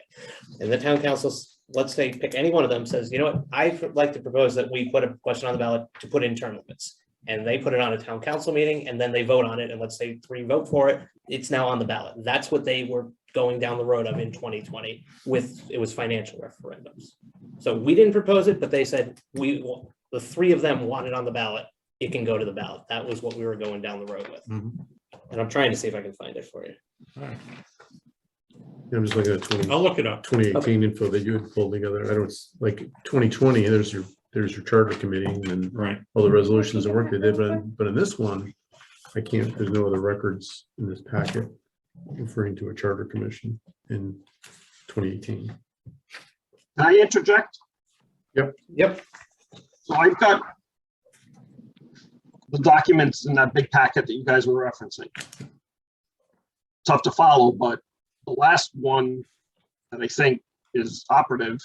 And the town council, let's say, pick any one of them, says, you know what, I'd like to propose that we put a question on the ballot to put in term limits. And they put it on a town council meeting, and then they vote on it, and let's say 3 vote for it, it's now on the ballot. That's what they were going down the road of in 2020 with, it was financial referendums. So we didn't propose it, but they said, the 3 of them want it on the ballot, it can go to the ballot. That was what we were going down the road with. Mhm. And I'm trying to see if I can find it for you. All right. I'm just looking at 20 I'll look it up. 2018 info that you had pulled together. I don't, like 2020, there's your charter committee and then Right. all the resolutions and work they did, but in this one, I can't, there's no other records in this packet referring to a charter commission in 2018. Can I interject? Yep. So I've got the documents in that big packet that you guys were referencing. Tough to follow, but the last one that I think is operative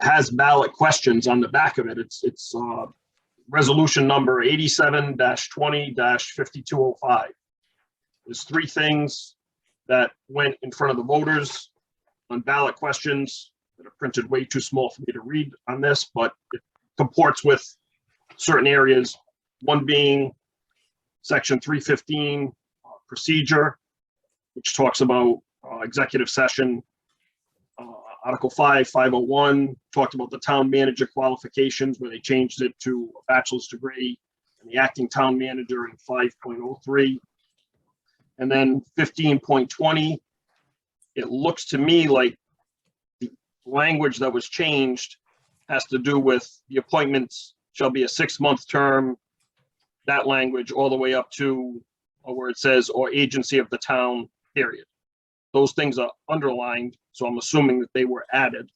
has ballot questions on the back of it. It's resolution number 87-20-5205. There's 3 things that went in front of the voters on ballot questions that are printed way too small for me to read on this, but it comports with certain areas. One being section 315 procedure, which talks about executive session. Article 5, 501 talked about the town manager qualifications, where they changed it to a bachelor's degree, and the acting town manager in 5.03. And then 15.20, it looks to me like the language that was changed has to do with the appointments shall be a 6-month term, that language all the way up to where it says, or agency of the town, period. Those things are underlined, so I'm assuming that they were added.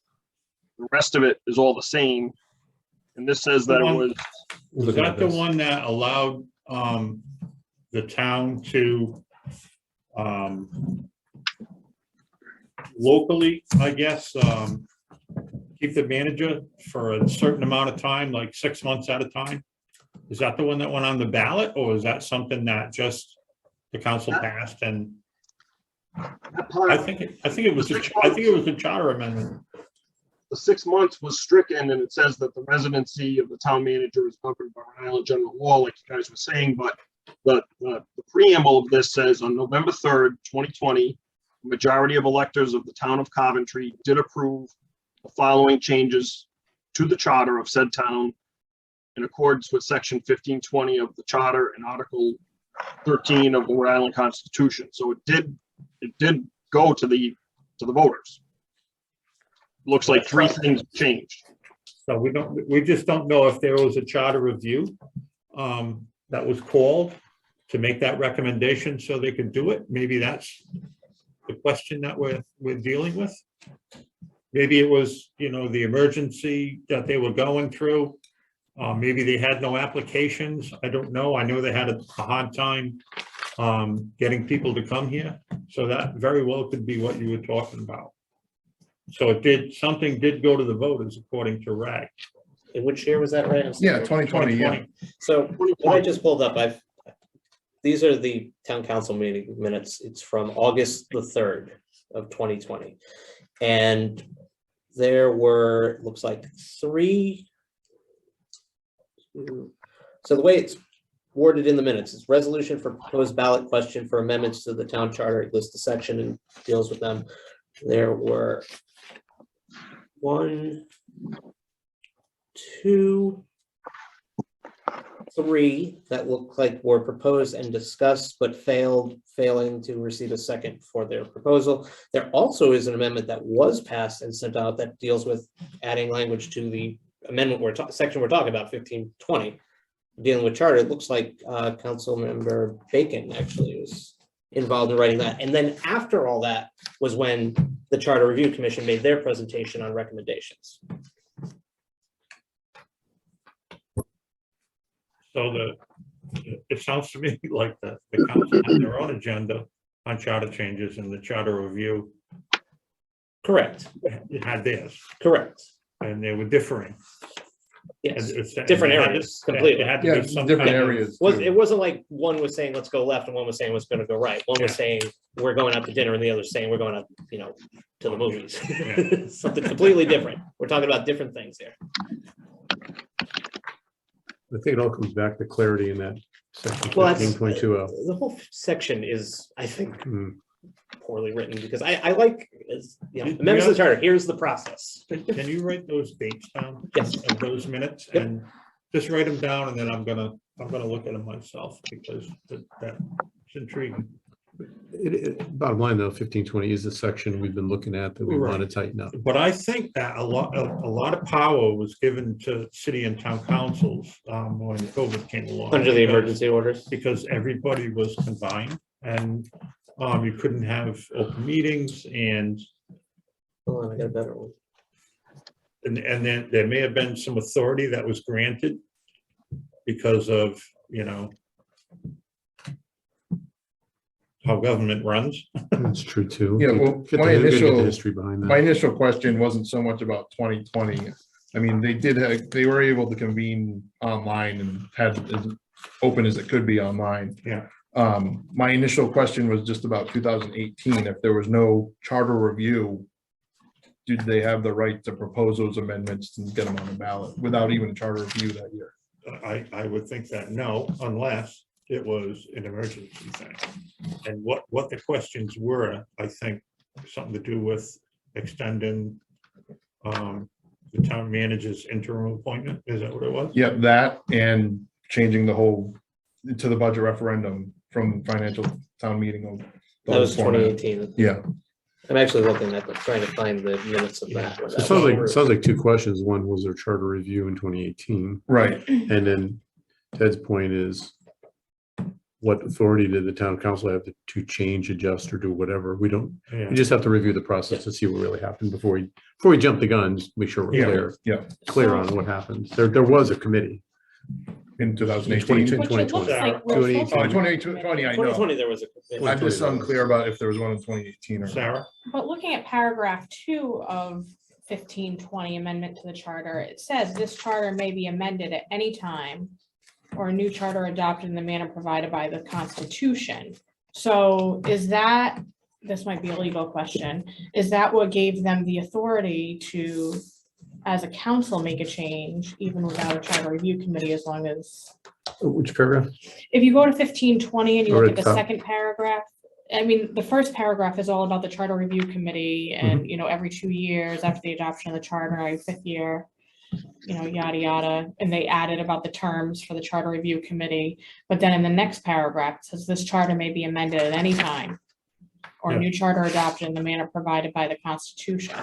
The rest of it is all the same. And this says that it was, Was that the one that allowed the town to locally, I guess, keep the manager for a certain amount of time, like 6 months at a time? Is that the one that went on the ballot, or is that something that just the council passed? And I think it was a charter amendment. the 6 months was stricken, and it says that the residency of the town manager is governed by Rhode Island general law, like you guys were saying, but the preamble of this says on November 3rd, 2020, the majority of electors of the town of Coventry did approve the following changes to the charter of said town in accordance with section 1520 of the charter and article 13 of the Rhode Island Constitution. So it did go to the voters. Looks like 3 things changed. So we just don't know if there was a charter review that was called to make that recommendation so they could do it. Maybe that's the question that we're dealing with. Maybe it was, the emergency that they were going through. Maybe they had no applications. I don't know. I know they had a hard time getting people to come here. So that very well could be what you were talking about. So something did go to the voters according to RAG. In which year was that, right? I'm sorry. Yeah, 2020, yeah. So what I just pulled up, these are the town council meeting minutes. It's from August the 3rd of 2020. And there were, looks like 3. So the way it's worded in the minutes is resolution for proposed ballot question for amendments to the town charter. It lists the section and deals with them. There were 1, 2, 3 that look like were proposed and discussed, but failing to receive a second for their proposal. There also is an amendment that was passed and sent out that deals with adding language to the amendment section we're talking about, 1520, dealing with charter. It looks like Council Member Bacon actually was involved in writing that. And then after all that was when the Charter Review Commission made their presentation on recommendations. So it sounds to me like the council had their own agenda on charter changes, and the charter review Correct. had theirs, Correct. and they were differing. Yes. And Different it had areas, to- completely. It had to Yeah, be some different kind of- areas. It wasn't like one was saying, let's go left, and one was saying, what's going to go right. One was saying, we're going out to dinner, and the other saying, we're going out, to the movies. Yeah. Something completely different. We're talking about different things here. I think it all comes back to clarity in that section Well, that's 15.20. the whole section is, I think, Hmm. poorly written because I like, You amendments to the charter. Here's the process. Can you write those dates down? Yes. Of those minutes, Yep. and just write them down, and then I'm gonna look at them myself, because that's intriguing. Bottom line though, 1520 is the section we've been looking at that we want to tighten up. But I think that a lot of power was given to city and town councils when COVID came along. Under the because- emergency orders. Because everybody was confined, and you couldn't have open meetings, and Hold on, I got a better one. then there may have been some authority that was granted because of, how government runs. That's true too. Yeah, well, Get the- my get the initial- history behind My that. initial question wasn't so much about 2020. I mean, they were able to convene online and had as open as it could be online. Yeah. My initial question was just about 2018. If there was no charter review, did they have the right to propose those amendments and get them on the ballot without even a charter review that year? I would think that no, unless it was an emergency thing. And what the questions were, I think, something to do with extending the town manager's interim appointment. Is that what it was? Yeah, that and changing the whole to the budget referendum from financial town meeting. of the That was whole format. 2018. Yeah, I'm actually looking at trying to find the minutes of that. So it sounds like two questions. One, was there charter review in 2018? right. And then Ted's point is, what authority did the town council have to change, adjust, or do whatever. We don't, Yeah. we just have to review the process to see what really happened before we jump the gun, just make sure Yeah. we're Yeah. clear on what happened. There was a committee. In In 2018. 2020. Which it looks like we're 2018. supposed to- 2020, I know. 2020, there was a. I'm just unclear about if there was one in 2018 or not. Sarah? But looking at paragraph 2 of 1520 amendment to the charter, it says this charter may be amended at any time or a new charter adopted in the manner provided by the Constitution. So is that, this might be a legal question, is that what gave them the authority to, as a council, make a change even without a charter review committee, as long as, Which paragraph? if you go to 1520 and you Or look at at the top. second paragraph, I mean, the first paragraph is all about the charter review committee and, you know, every 2 years after the adoption of the charter, every 5th year, you know, yada, yada. And they added about the terms for the charter review committee. But then in the next paragraph, it says this charter may be amended at any time or a Yeah. new charter adopted in the manner provided by the Constitution.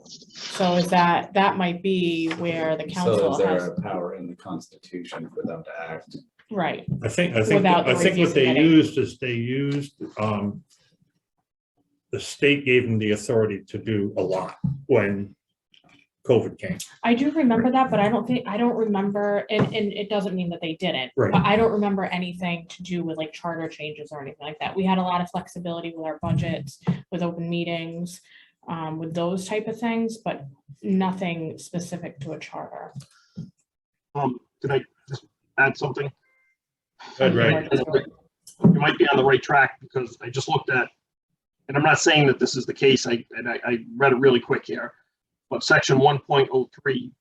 So is that might be where the So council is there has, a power in the Constitution for them to act? right, I think Without the what they review committee. used is they used, the state gave them the authority to do a lot when COVID came. I do remember that, but I don't remember, and it doesn't mean that they didn't. Right. But I don't remember anything to do with like charter changes or anything like that. We had a lot of flexibility with our budgets, with open meetings, with those type of things, but nothing specific to a charter. Can I just add something? Right. You might be on the right track because I just looked at, and I'm not saying that this is the case, I read it really quick here, but section 1.03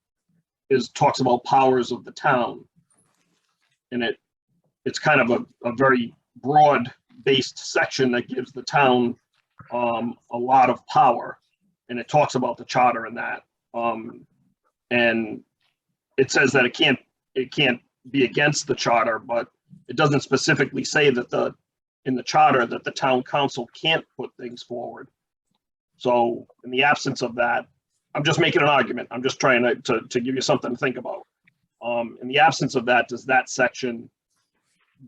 talks about powers of the town. And it's kind of a very broad-based section that gives the town a lot of power. And it talks about the charter and that. And it says that it can't be against the charter, but it doesn't specifically say that in the charter that the town council can't put things forward. So in the absence of that, I'm just making an argument. I'm just trying to give you something to think about. In the absence of that, does that section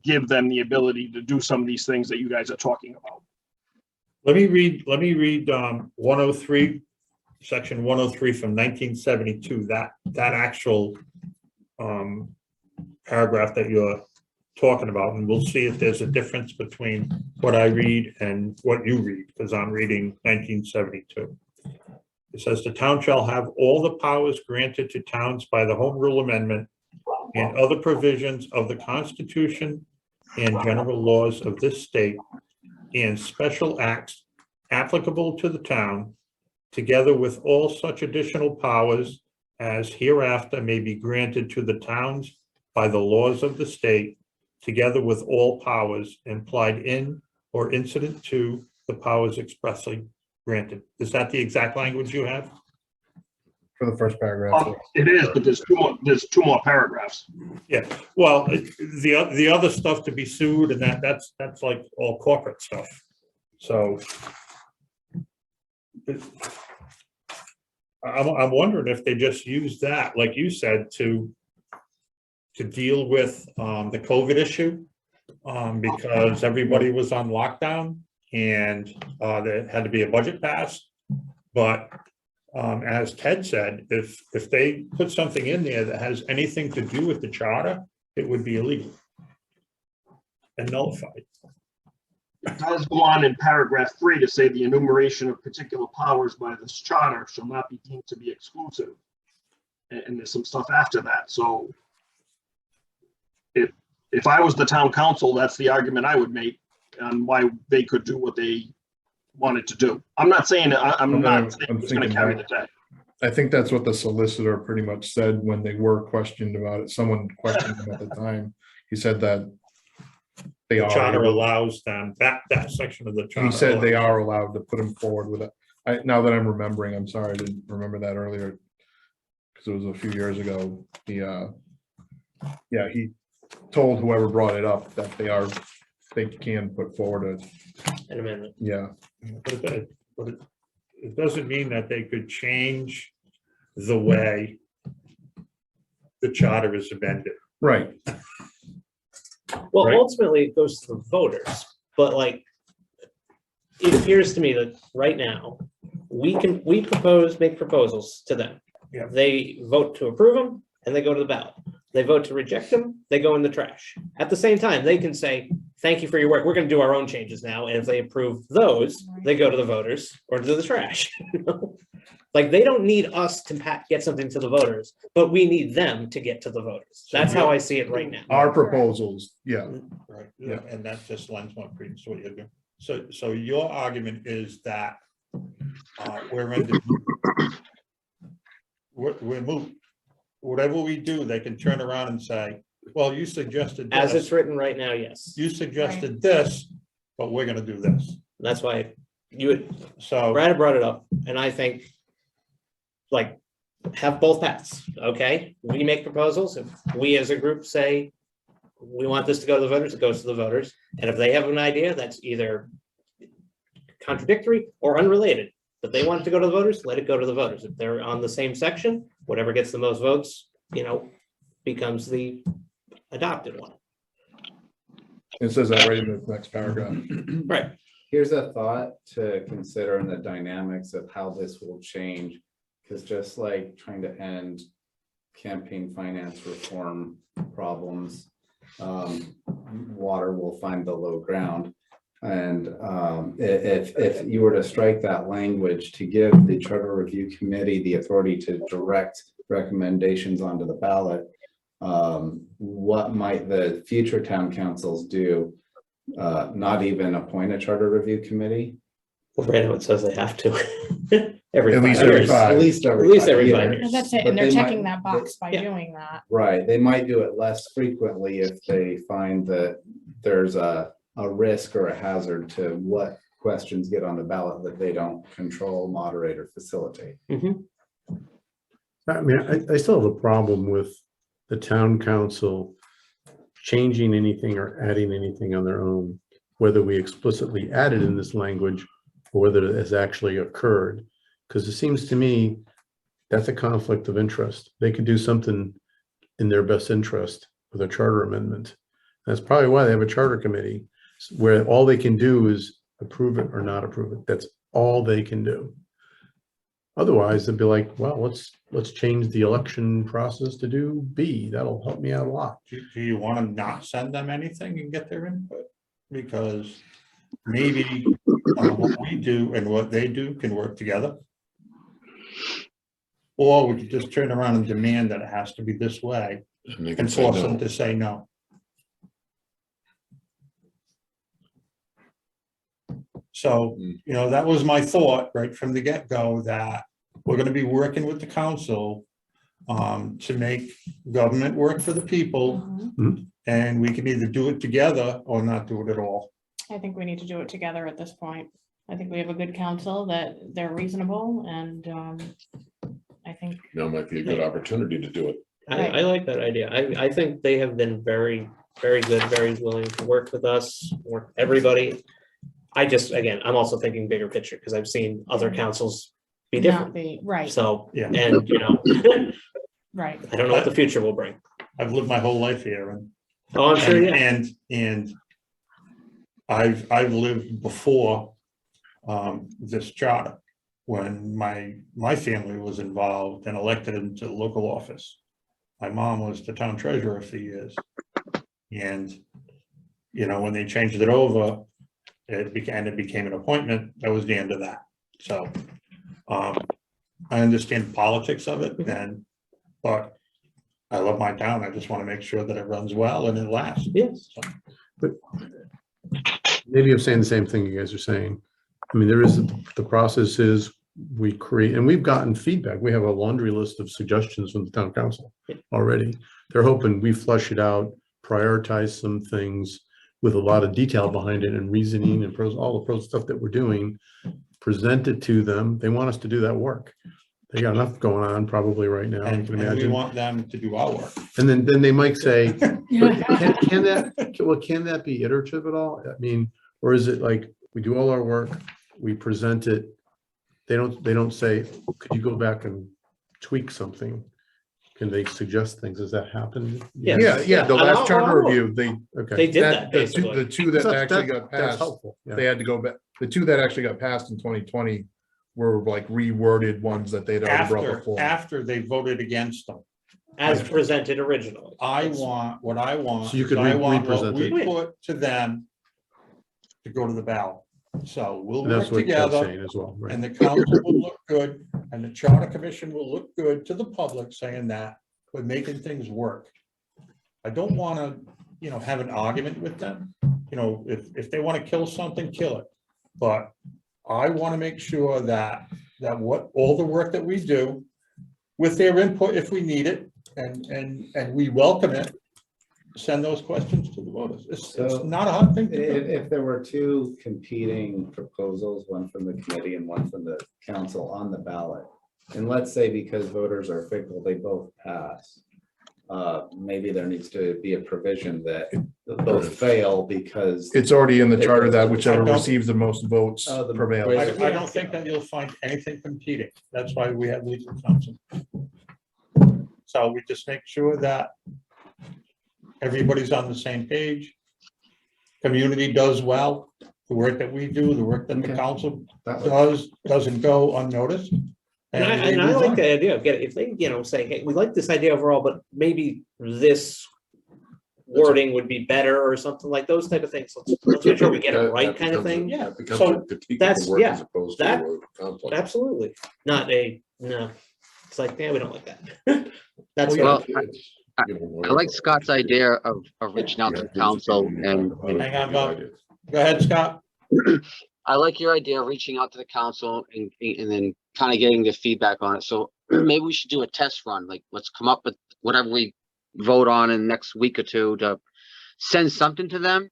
give them the ability to do some of these things that you guys are talking about? Let me read 103, section 103 from 1972, that actual paragraph that you're talking about, and we'll see if there's a difference between what I read and what you read, because I'm reading 1972. It says the town shall have all the powers granted to towns by the Home Rule Amendment and other provisions of the Constitution and general laws of this state and special acts applicable to the town, together with all such additional powers as hereafter may be granted to the towns by the laws of the state, together with all powers implied in or incident to the powers expressly granted. Is that the exact language you have? For the first paragraph. It is, but there's two more paragraphs. Yeah, well, the other stuff to be sued and that's like all corporate stuff. So I'm wondering if they just use that, like you said, to deal with the COVID issue, because everybody was on lockdown and there had to be a budget passed. But as Ted said, if they put something in there that has anything to do with the charter, it would be illegal and nullified. It does go on in paragraph 3 to say the enumeration of particular powers by this charter shall not be deemed to be exclusive. And there's some stuff after that. So if I was the town council, that's the argument I would make on why they could do what they wanted to do. I'm not saying, I'm not saying it's going to carry the day. I think that's what the solicitor pretty much said when they were questioned about it. Someone questioned him at the time. He said that they The are. charter able- allows them, that section of the charter. He said they allows- are allowed to put him forward with it. Now that I'm remembering, I'm sorry, I didn't remember that earlier. Because it was a few years ago. He told whoever brought it up that they can put forward An amendment. But it doesn't mean that they could change the way the charter is amended. right. Well, Right. ultimately, it goes to the voters, but like, it appears to me that right now, we make proposals to them. Yeah. They vote to approve them, and they go to the ballot. They vote to reject them, they go in the trash. At the same time, they can say, thank you for your work, we're gonna do our own changes now, and if they approve those, they go to the voters or to the trash. you know? Like, they don't need us to get something to the voters, but we need them to get to the voters. That's how I see it right now. Our proposals, yeah. Right, Yeah. and that just lends more credence to what you're doing. So your argument is that we're in the, we're moved. Whatever we do, they can turn around and say, well, you suggested As it's this, written right now, yes. you suggested this, but we're gonna do this. That's why So, Brad brought it up, and I think, like, have both paths, okay? We make proposals, if we as a group say we want this to go to the voters, it goes to the voters, and if they have an idea that's either contradictory or unrelated, but they want it to go to the voters, let it go to the voters. If they're on the same section, whatever gets the most votes, becomes the adopted one. It says that right in the next paragraph. Right. Here's a thought to consider in the dynamics of how this will change. Because just like trying to end campaign finance reform problems, water will find the low ground. And if you were to strike that language to give the Charter Review Committee the authority to direct recommendations onto the ballot, what might the future town councils do? Not even appoint a Charter Review Committee? Well, right now it says they have to. Every At 5 least every years. five. At least every At least 5 every 5 years. years. And that's it, But and they're they checking might- that box by yeah. doing that. Right, they might do it less frequently if they find that there's a risk or a hazard to what questions get on the ballot that they don't control, moderate, or facilitate. I mean, I still have a problem with the town council changing anything or adding anything on their own, whether we explicitly added in this language or whether it has actually occurred. Because it seems to me that's a conflict of interest. They could do something in their best interest with a charter amendment. That's probably why they have a charter committee where all they can do is approve it or not approve it. That's all they can do. Otherwise, they'd be like, well, let's change the election process to do B. That'll help me out a lot. do you want to not send them anything and get their input? Because maybe what we do and what they do can work together. Or we could just turn around and demand that it has to be this way And they can and say force them no. to say no. So, that was my thought right from the get-go, that we're gonna be working with the council to make government work for the people, and we can either do it together or not do it at all. I think we need to do it together at this point. I think we have a good council, that they're reasonable, and I think, Now might be a good opportunity to do it. I like that idea. I think they have been very, very good, very willing to work with us, work with everybody. Again, I'm also thinking bigger picture, because I've seen other councils be not different. the, right, So, Yeah. and right. I don't know what the future will bring. I've lived my whole life here, and Oh, I'm sure, yeah. And I've lived before this charter, when my family was involved and elected into local office. My mom was the town treasurer for years. And, when they changed it over, it became an appointment. That was the end of that. So I understand politics of it, but I love my town. I just want to make sure that it runs well and it lasts. Yes. But maybe I'm saying the same thing you guys are saying. I mean, there is, the process is we create, and we've gotten feedback. We have a laundry list of suggestions from the town council already. They're hoping we flush it out, prioritize some things with a lot of detail behind it and reasoning and pros, all the pros stuff that we're doing, present it to them. They want us to do that work. They got enough going on probably right now, you And can we imagine. want them to do our work. And then they might say, can that be iterative at all? I mean, or is it like, we do all our work, we present it, they don't say, could you go back and tweak something? Can they suggest things? Does that happen? Yes. Yeah, the Yeah, last I'll- charter I'll- review, they, Okay. They did that the basically. two that actually got That's passed, helpful. Yeah. they had to go back, the two that actually got passed in 2020 were like reworded ones that they'd already brought before. After they voted against them. As presented originally. What I want, So you is could I want what represent we it. put to them to go to the ballot. So we'll And that's work what Kevin's together saying as well, right? and the council will look good and the charter commission will look good to the public saying that we're making things work. I don't want to, have an argument with them. If they want to kill something, kill it. But I want to make sure that what, all the work that we do with their input, if we need it, and we welcome it, send those questions to the voters. It's So, not a hard thing to do. If there were two competing proposals, one from the committee and one from the council on the ballot, and let's say because voters are fickle, they both pass. Maybe there needs to be a provision that both fail because. It's already in the charter that whichever I don't- receives the most votes Oh, the prevails. greater- I don't think that you'll find anything competing. That's why we have legal counsel. So we just make sure that everybody's on the same page. Community does well. The work that we do, the work that the Okay. council That would- doesn't go unnoticed. And I they move like on. the idea of getting, if they, say, hey, we like this idea overall, but maybe this wording would be better or something like those type of things. Let's make sure we get it right kind of thing. Yeah, That becomes so a critique of that's- the work yeah, as opposed that- to a conflict. Absolutely. Not a, no. It's like, yeah, we don't like that. That's Well, what, I like Scott's idea of reaching out to the council and Hang on, Bob. Go ahead, Scott. I like your idea of reaching out to the council and then kind of getting the feedback on it. So maybe we should do a test run. Like, let's come up with whatever we vote on in the next week or two to send something to them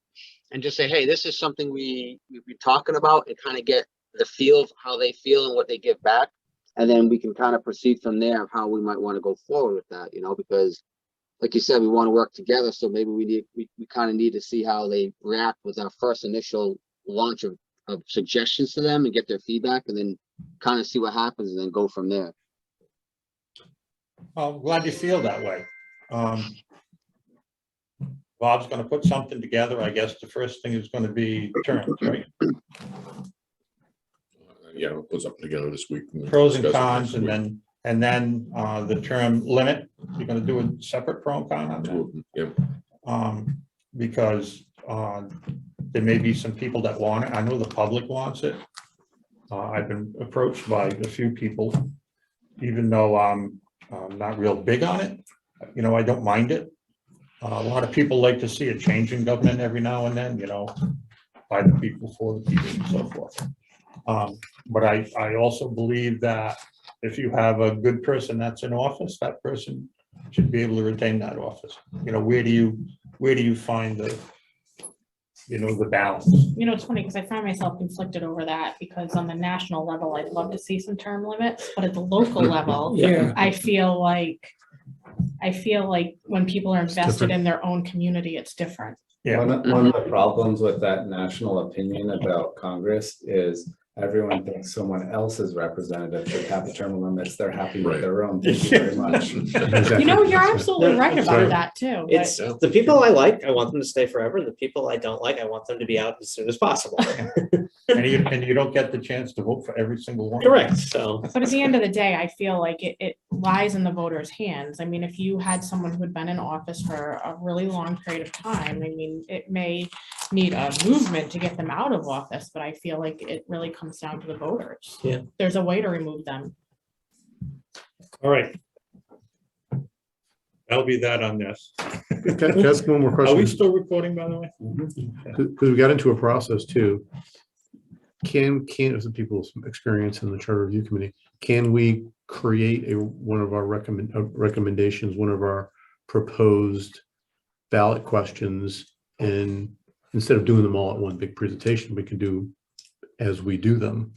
and just say, hey, this is something we've been talking about, and kind of get the feel of how they feel and what they give back. And then we can kind of proceed from there of how we might want to go forward with that, because like you said, we want to work together. So maybe we kind of need to see how they react with our first initial launch of suggestions to them and get their feedback, and then kind of see what happens and then go from there. Well, I'm glad you feel that way. Bob's gonna put something together. I guess the first thing is gonna be terms, right? Yeah, we'll put something together this week. Pros and discuss it cons, next and then the term limit. You're gonna do a separate pro and con on week. that? Two of them, yeah. Because there may be some people that want it. I know the public wants it. I've been approached by a few people, even though I'm not real big on it. I don't mind it. A lot of people like to see a change in government every now and then, by the people, for the people, and so forth. But I also believe that if you have a good person that's in office, that person should be able to retain that office. Where do you find the balance? It's funny because I find myself conflicted over that because on the national level, I'd love to see some term limits, but at the local level, Yeah. I feel like when people are invested in their own community, it's different. Yeah. One of the problems with that national opinion about Congress is everyone thinks someone else's representative should have term limits. They're happy with Right. their own. Thank you very much. You're absolutely No, right that's about right. that too. but- it's the people I like, I want them to stay forever. And the people I don't like, I want them to be out as soon as possible. And you don't get the chance to vote for every single one. Correct, so. But at the end of the day, I feel like it lies in the voters' hands. I mean, if you had someone who had been in office for a really long period of time, it may need a movement to get them out of office, but I feel like it really comes down to the voters. Yeah. There's a way to remove them. All right. That'll be that on this. Can I ask one more Are we question? still recording, by the way? Because we got into a process too. Can, as the people's experience in the charter review committee, can we create one of our recommendations, one of our proposed ballot questions, and instead of doing them all at one big presentation, we can do as we do them?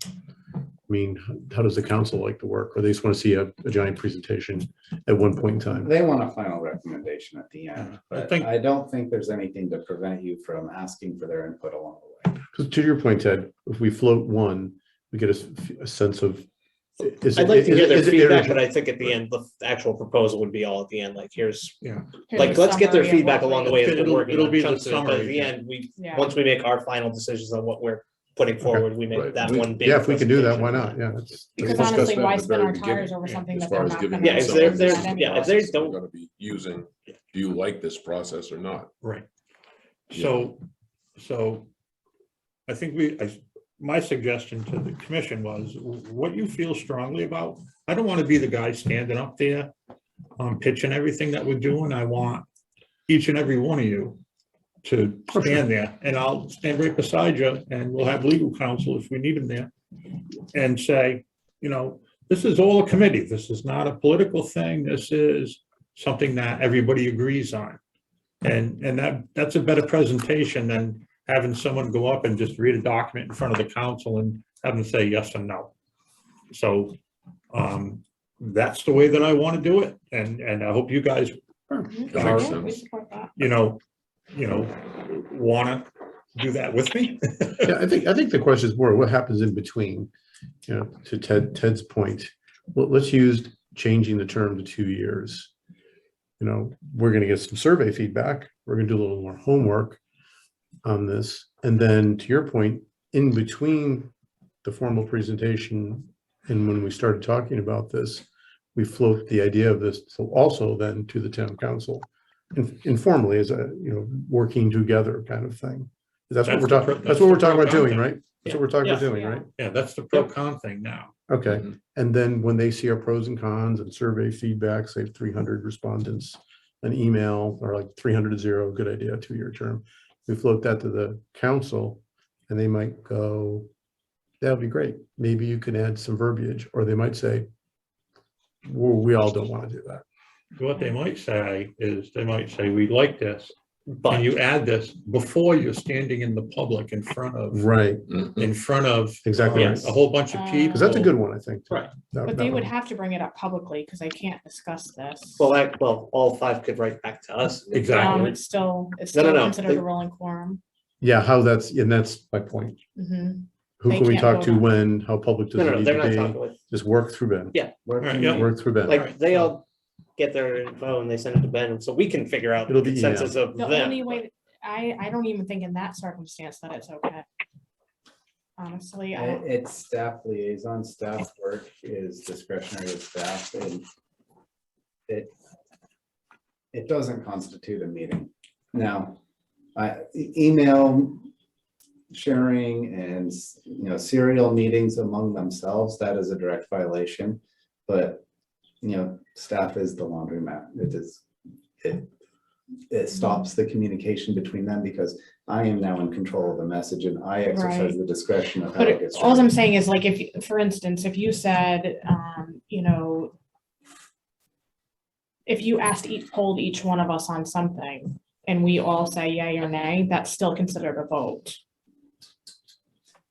How does the council like to work? Or they just want to see a giant presentation at one point in time? They want a final recommendation at the end, but think- I don't think there's anything to prevent you from asking for their input along the way. Because to your point, Ted, if we float one, we get a sense of I'd like to hear their is it feedback, iterative? but I think at the end, the actual proposal would be all at the end, like, here's, Yeah. Here's like, a let's get their summary of feedback what along the we- way as we're It'll- working it'll on be the chunks of it, but at the summary, end, we, Yeah. once we make our final decisions on what we're putting forward, we make Right. that We- one big. Yeah, if we can do that, presentation. why not? Yeah, that's. Because discussed honestly, that why at the spin very our tires beginning, over something as that far they're as not giving gonna? Yeah, if them they're, some they're, idea yeah, if of they what we're don't, gonna be using, do you like this process or not? Right. So I think my suggestion to the commission was what you feel strongly about. I don't want to be the guy standing up there pitching everything that we're doing. I want each and every one of you to stand there, and I'll stand right beside you, and we'll have legal counsel if we need them there, and say, you know, this is all a committee. This is not a political thing. This is something that everybody agrees on. And that's a better presentation than having someone go up and just read a document in front of the council and have them say yes or no. So that's the way that I want to do it. And I hope you guys Mhm. That are, makes Yeah, we sense. support that. you know, want to do that with me. Yeah, I think the question is more, what happens in between? You know, to Ted's point, well, let's use changing the term to 2 years. You know, we're gonna get some survey feedback. We're gonna do a little more homework on this. And then to your point, in between the formal presentation and when we started talking about this, we float the idea of this also then to the town council informally as a, you know, working together kind of thing. That's what we're talking, that's what we're talking about doing, right? That's what we're talking about doing, right? Yeah, that's the pro con thing now. Okay, Mhm. and then when they see our pros and cons and survey feedback, say 300 respondents, an email or like 300 to 0, good idea, 2-year term. We float that to the council and they might go, that'll be great. Maybe you can add some verbiage, or they might say, well, we all don't want to do that. What they might say is, they might say, we like this. but Can you add this before you're standing in the public in front of, Right, exactly. a whole bunch of people? because that's a good one, I think. Right. But they would have to bring it up publicly because they can't discuss this. well, all 5 could write back to us. Exactly. It's still No, no. considered They- a rolling quorum. Yeah, how that's, and that's my point. Mhm. Who They can we can't talk vote to on it. when, how public does No, it no, need they're to not be? talking with, Just work through Ben, Right, yeah. work through Ben. like, they all get their info and they send it to Ben, so we can figure out the It'll be consensus of The them. only way, I don't even think in that circumstance that it's okay. Honestly, I don't. It's staff liaison, staff work is discretionary of staff and it doesn't constitute a meeting. Now, email sharing and, you know, serial meetings among themselves, that is a direct violation. But, you know, staff is the laundromat. It stops the communication between them because I am now in control of the message and I exercise Right. the discretion of how But it gets. all I'm shared. saying is like, for instance, if you said, you know, if you polled each one of us on something and we all say yay or nay, that's still considered a vote.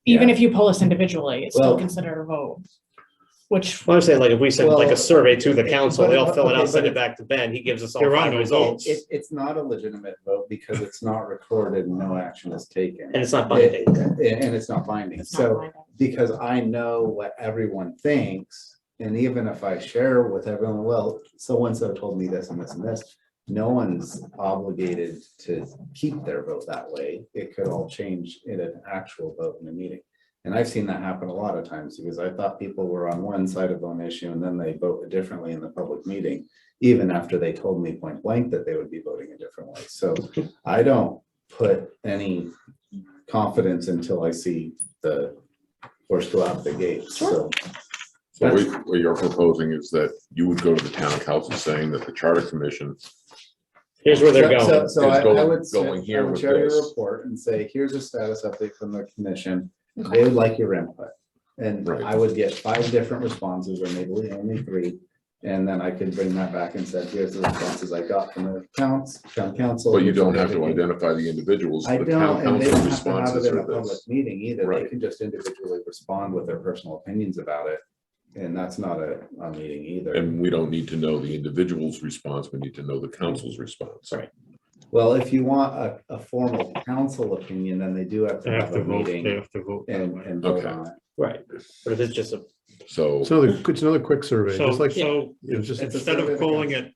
Even Yeah. if you poll us individually, it's still Well- considered a vote. Which, Well, I'm saying, like, if we send like Well, a survey to the council, they all but- fill it okay, out, send but it back to Ben, he gives us all There are 5 no results, It's not a legitimate vote because it's not recorded and no action is taken. and it's not binding. And it's not binding. it's not So binding. because I know what everyone thinks, and even if I share with everyone, well, so-and-so told me this and this and this, no one's obligated to keep their vote that way. It could all change in an actual vote in a meeting. And I've seen that happen a lot of times because I thought people were on one side of an issue and then they vote differently in the public meeting, even after they told me point blank that they would be voting a different way. So I don't put any confidence until I see the horse go out the gate. So So what you're proposing is that you would go to the town council saying that the charter commission, Here's where they're going. So I going- would going here with share your this. report and say, here's a status update from the commission. Okay. They would like your input. And Right. I would get 5 different responses or maybe only 3. And then I could bring that back and say, here's the responses I got from the town council. but you don't have to Here's what they think. identify the individuals. I The don't, town and they council don't have to have responses it in a are public this. meeting either. They Right. can just individually respond with their personal opinions about it. And that's not a meeting either. And we don't need to know the individual's response, we need to know the council's response. Right. Well, if you want a formal council opinion, then they do have to They have have to a vote, meeting they have to vote. that way. and vote Okay. on it. Right, but if it's just a So, It's another quick survey, So, just like, so just- instead of calling it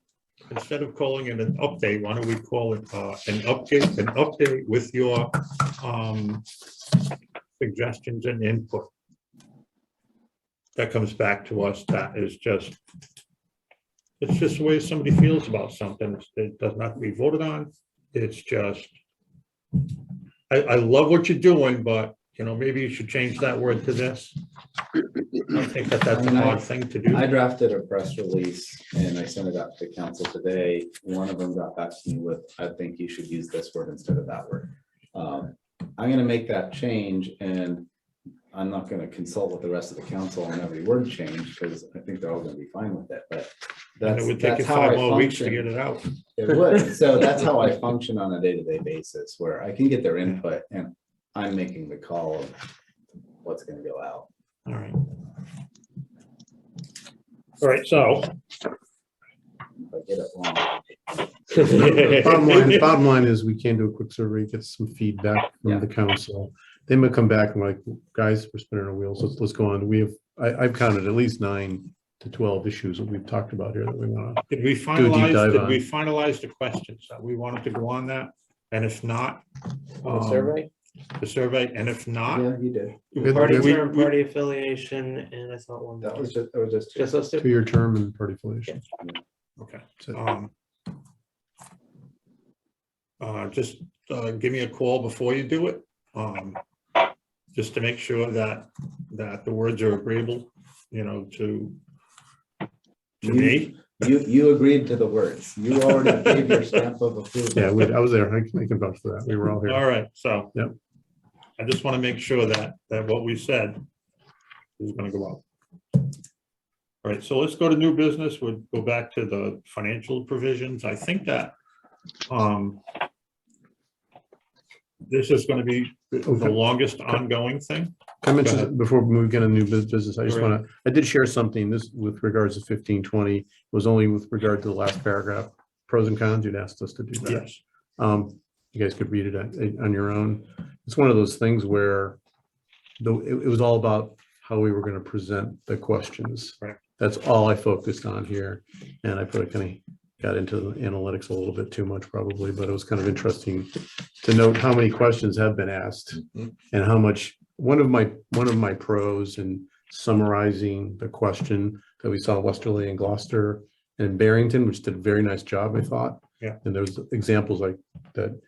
an update, why don't we call it an update with your suggestions and input. That comes back to us, that is just, it's just the way somebody feels about something. It does not have to be voted on. It's just, I love what you're doing, but, you know, maybe you should change that word to this. I think that that's an odd thing to do. I drafted a press release and I sent it out to council today. One of them got back to me with, I think you should use this word instead of that word. I'm gonna make that change and I'm not gonna consult with the rest of the council on every word change because I think they're all gonna be fine with it, but And it would take you that's how 5 I more weeks to function. get it out. It would. So that's how I function on a day-to-day basis, where I can get their input and I'm making the call of what's gonna go out. All right. All right, so. If I get it wrong. bottom line is we can do a quick survey, get some feedback Yeah. from the council. They may come back and like, guys, we're spinning our wheels, let's go on. We have, I've counted at least 9 to 12 issues that we've talked about here that we want to. Did we deep finalize, dive did on. we finalize the questions that we wanted to go on that? And if not, The survey, the survey, and if not. Yeah, you did. party we- term, party affiliation, and I thought one. That more. was just. Just those two? 2-year term and party affiliation. Okay. So, Just give me a call before you do it. Just to make sure that the words are agreeable, you know, to me. You agreed to the words. You already gave your stamp of approval. yeah, I was there. I can vouch for that. We were all here. All right, so. Yep. I just want to make sure that what we said is going to go out. All right, so let's go to new business. We'll go back to the financial provisions. I think that this is going to be the longest ongoing thing. I mentioned ahead. it before we get a new business, I just Go want to, I did share something, this with regards to 1520, was only with regard to the last paragraph, pros and cons, you'd asked us to do that. Yes. You guys could read it on your own. It's one of those things where it was all about how we were going to present the questions. Right. That's all I focused on here. And I kind of got into the analytics a little bit too much probably, but it was kind of interesting to note how many questions have been asked and how much, one of my pros in summarizing the question that we saw Westerly and Gloucester and Barrington, which did a very nice job, I thought. Yeah. And there's examples like that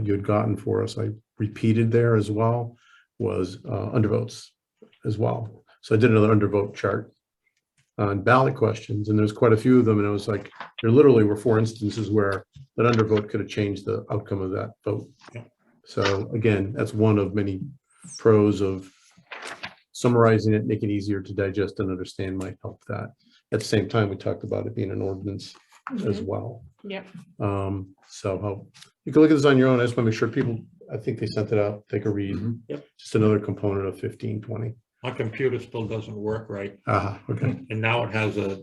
you had gotten for us. I repeated there as well, was undervotes as well. So I did another undervote chart on ballot questions, and there's quite a few of them. And it was like, there literally were 4 instances where that undervote could have changed the outcome of that vote. Yeah. So again, that's one of many pros of summarizing it, make it easier to digest and understand might help that. At the same time, we talked about it being an ordinance as well. Yep. So you can look at this on your own. I just want to make sure people, I think they sent it out, take a read. Yep. Just another component of 1520. My computer still doesn't work right. Okay. And now it has a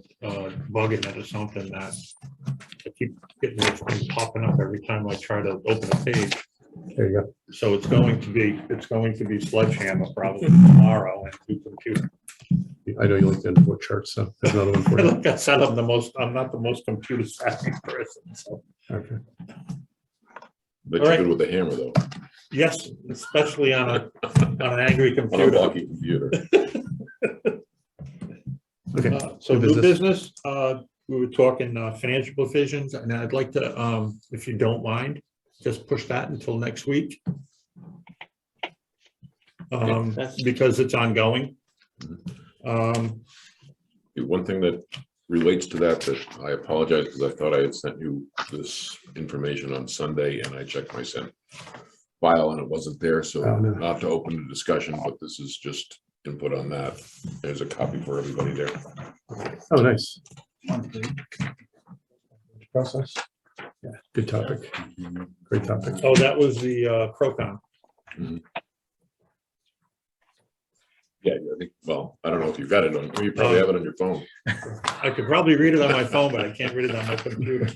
bug in it or something that I keep getting this thing popping up every time I try to open a page. There you go. So it's going to be sledgehammer probably tomorrow and new computer. I know you like the undervote charts, so there's another one for you. Like I said, I'm not the most computer savvy person, so. Okay. but All you're right. good with the hammer though, Yes, especially on an angry on a computer. bulky computer. Okay. So New new business. business, we were talking financial provisions, and I'd like to, if you don't mind, just push that until next week. Because it's ongoing. One thing that relates to that I apologize because I thought I had sent you this information on Sunday and I checked my sent file and it wasn't there. So Oh, no. not to open the discussion, but this is just input on that. There's a copy for everybody there. Oh, nice. Process. Yeah, good topic. Great topic. Oh, that was the Crocon. Yeah, I think, well, I don't know if you've got it on, you probably have it on your phone. I could probably read it on my phone, but I can't read it on my computer.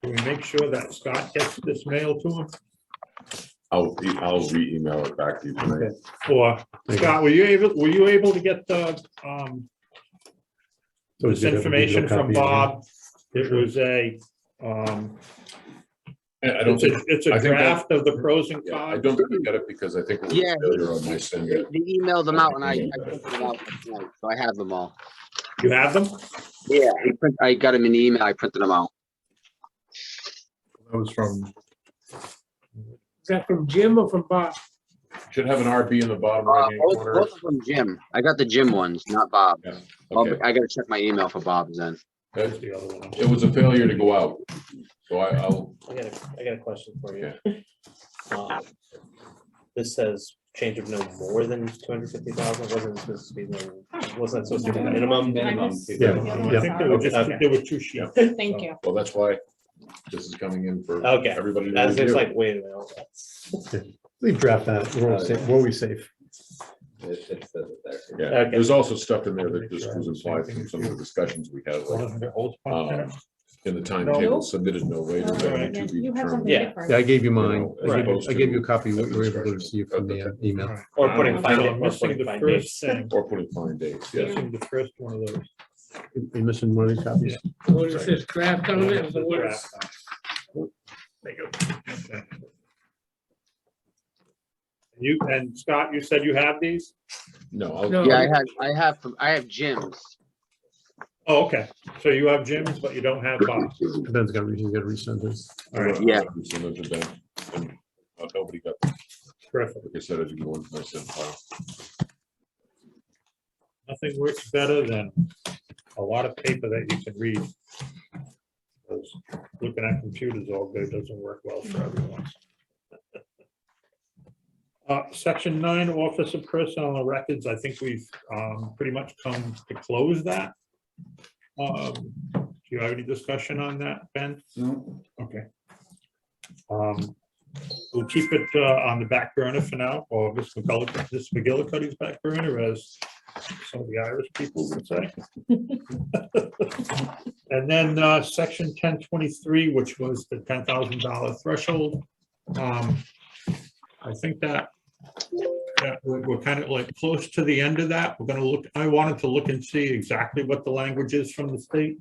Can we make sure that Scott gets this mail to him? I'll re-email it back to you tonight. Or Scott, were you able to get the, So this did have a digital information from copy of it? Bob? It was a, I don't think, it's a I think that- draft of the pros and yeah, I cons. don't think we got it because I think it was Yeah, a failure on my send. They emailed them out and I printed them out tonight, so I have them all. You have them? Yeah, I got them in the email. I printed them out. That was from, Is that from Jim or from Bob? Should have an RB in the bottom right hand corner. Both of them, Jim. I got the Jim ones, not Bob. Yeah, okay. I gotta check my email for Bob's then. That's the other one. It was a failure to go out. So I'll, I got a question for you. okay. This says change of no more than 250,000, wasn't supposed to be, wasn't that supposed to be the minimum? Minimum. Yeah, I think there were just, Okay. there were two sheets. Thank you. Well, that's why this is coming in for Okay. everybody to I was just review. like, wait a minute. that's- Leave draft that, we're all safe, we'll be safe. It says it there. Yeah, Okay. there's also stuff in there that just was implied from some of the discussions we had, like, Wasn't there old spot in it? in the No. timetable submitted no later Oh, than yeah, to be you have determined. something Yeah. different. Yeah, I gave you mine, know, I gave- opposed I gave you a to copy of what you were able to discretion receive from the email. Or putting I'm fine still dates, or missing putting the fine first dates. thing. Or putting fine dates, yes. Missing the first one of those. You missing one of these copies? What it says draft on it, the words. There you go. Okay. You, and Scott, you said you have these? No, I'll, No. Yeah, I have Jim's. Oh, okay. So you have Jim's, but you don't have Bob's. Ben's got, he's got to resend this. All right, Yeah. Send it to Ben, and, nobody got, like terrific. I said, as you go into my send file. Nothing works better than a lot of paper that you can read. Because looking at computers all day doesn't work well for everyone. Section 9, Office of Personnel and Records, I think we've pretty much come to close that. Do you have any discussion on that, Ben? No. Okay. We'll keep it on the back burner for now, or Miss McGillicuddy's back burner, as some of the Irish people would say. And then section 1023, which was the $10,000 threshold. I think that we're kind of like close to the end of that. We're gonna look, I wanted to look and see exactly what the language is from the state.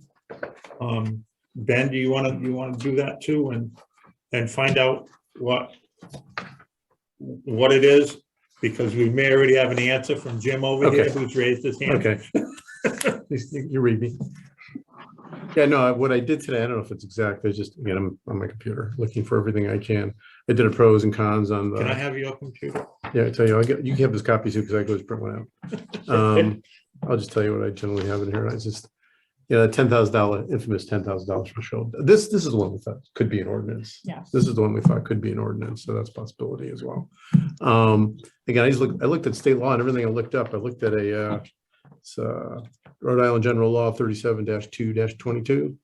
Ben, do you want to do that too, and find out what it is? Because we may already have an answer from Jim over here, Okay. who's raised his hand. Okay. You read me. Yeah, no, what I did today, I don't know if it's exact, I just, again, I'm on my computer, looking for everything I can. I did a pros and cons on Can I the, have your computer? yeah, I tell you, you can have this copy too, because I go just print one out. I'll just tell you what I generally have in here, I just, yeah, $10,000, infamous $10,000 threshold. This is the one we thought could be an ordinance. Yes. This is the one we thought could be an ordinance, so that's a possibility as well. Again, I looked at state law and everything I looked up. I looked at it's Rhode Island General Law 37-2-22.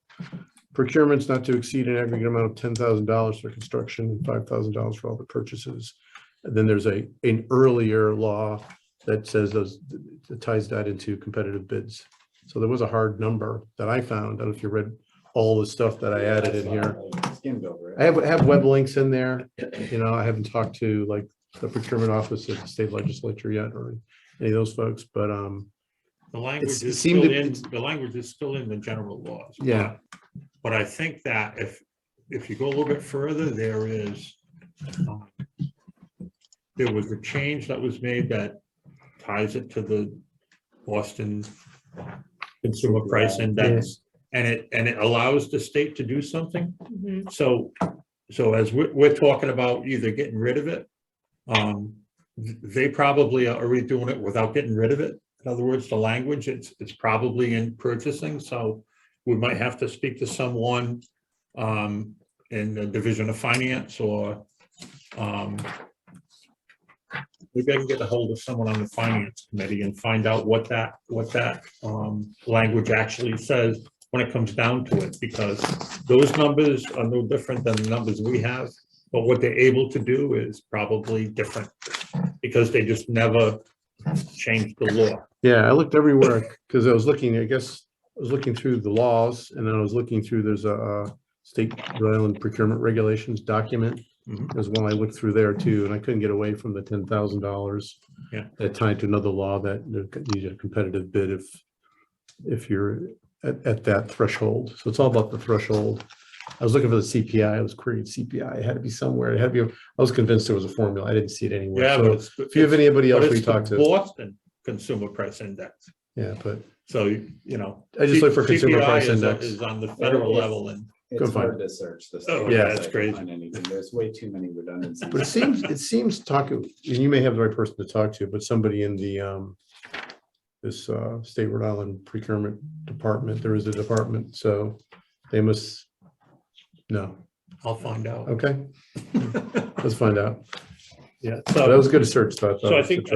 Procurements not to exceed an aggregate amount of $10,000 for construction and $5,000 for all the purchases. And then there's an earlier law that says that ties that into competitive bids. So there was a hard number that I found. I don't know if you read all the stuff that I added in here. Skimmed over it. I have web links in there. You know, I haven't talked to like the procurement office at the state legislature yet or any of those folks, but The language it is seemed still to- in, the language is still in the general laws. Yeah. But I think that if you go a little bit further, there was a change that was made that ties it to the Boston Consumer Price Index. And it allows the state to do something. Mhm. So as we're talking about either getting rid of it, they probably are already doing it without getting rid of it. In other words, the language, it's probably in purchasing, so we might have to speak to someone in the Division of Finance, or maybe I can get a hold of someone on the Finance Committee and find out what that language actually says when it comes down to it, because those numbers are no different than the numbers we have, but what they're able to do is probably different, because they just never changed the law. yeah, I looked everywhere because I was looking, I guess, I was looking through the laws and then I was looking through, there's a state Rhode Island procurement regulations document Mhm. There's one I looked through there too, and I couldn't get away from the $10,000. Yeah. That tied to another law that you need a competitive bid if you're at that threshold. So it's all about the threshold. I was looking for the CPI. I was querying CPI. It had to be somewhere. It had to be. I was convinced there was a formula. I didn't see it anywhere. Yeah, So but it's. if you have anybody but else we it's the talk to, Boston Consumer Price Index. yeah, but So, you know. I just look for consumer CPI price is- index. Is on the federal level and. It's Go find hard to search this. Oh, yeah, it's crazy. Find anything. There's way too many redundancies. But it seems talking, and you may have the right person to talk to, but somebody in the this state Rhode Island procurement department, there is a department, so they must know. I'll find out. Okay, let's find out. Yeah. But that was a good search. So I think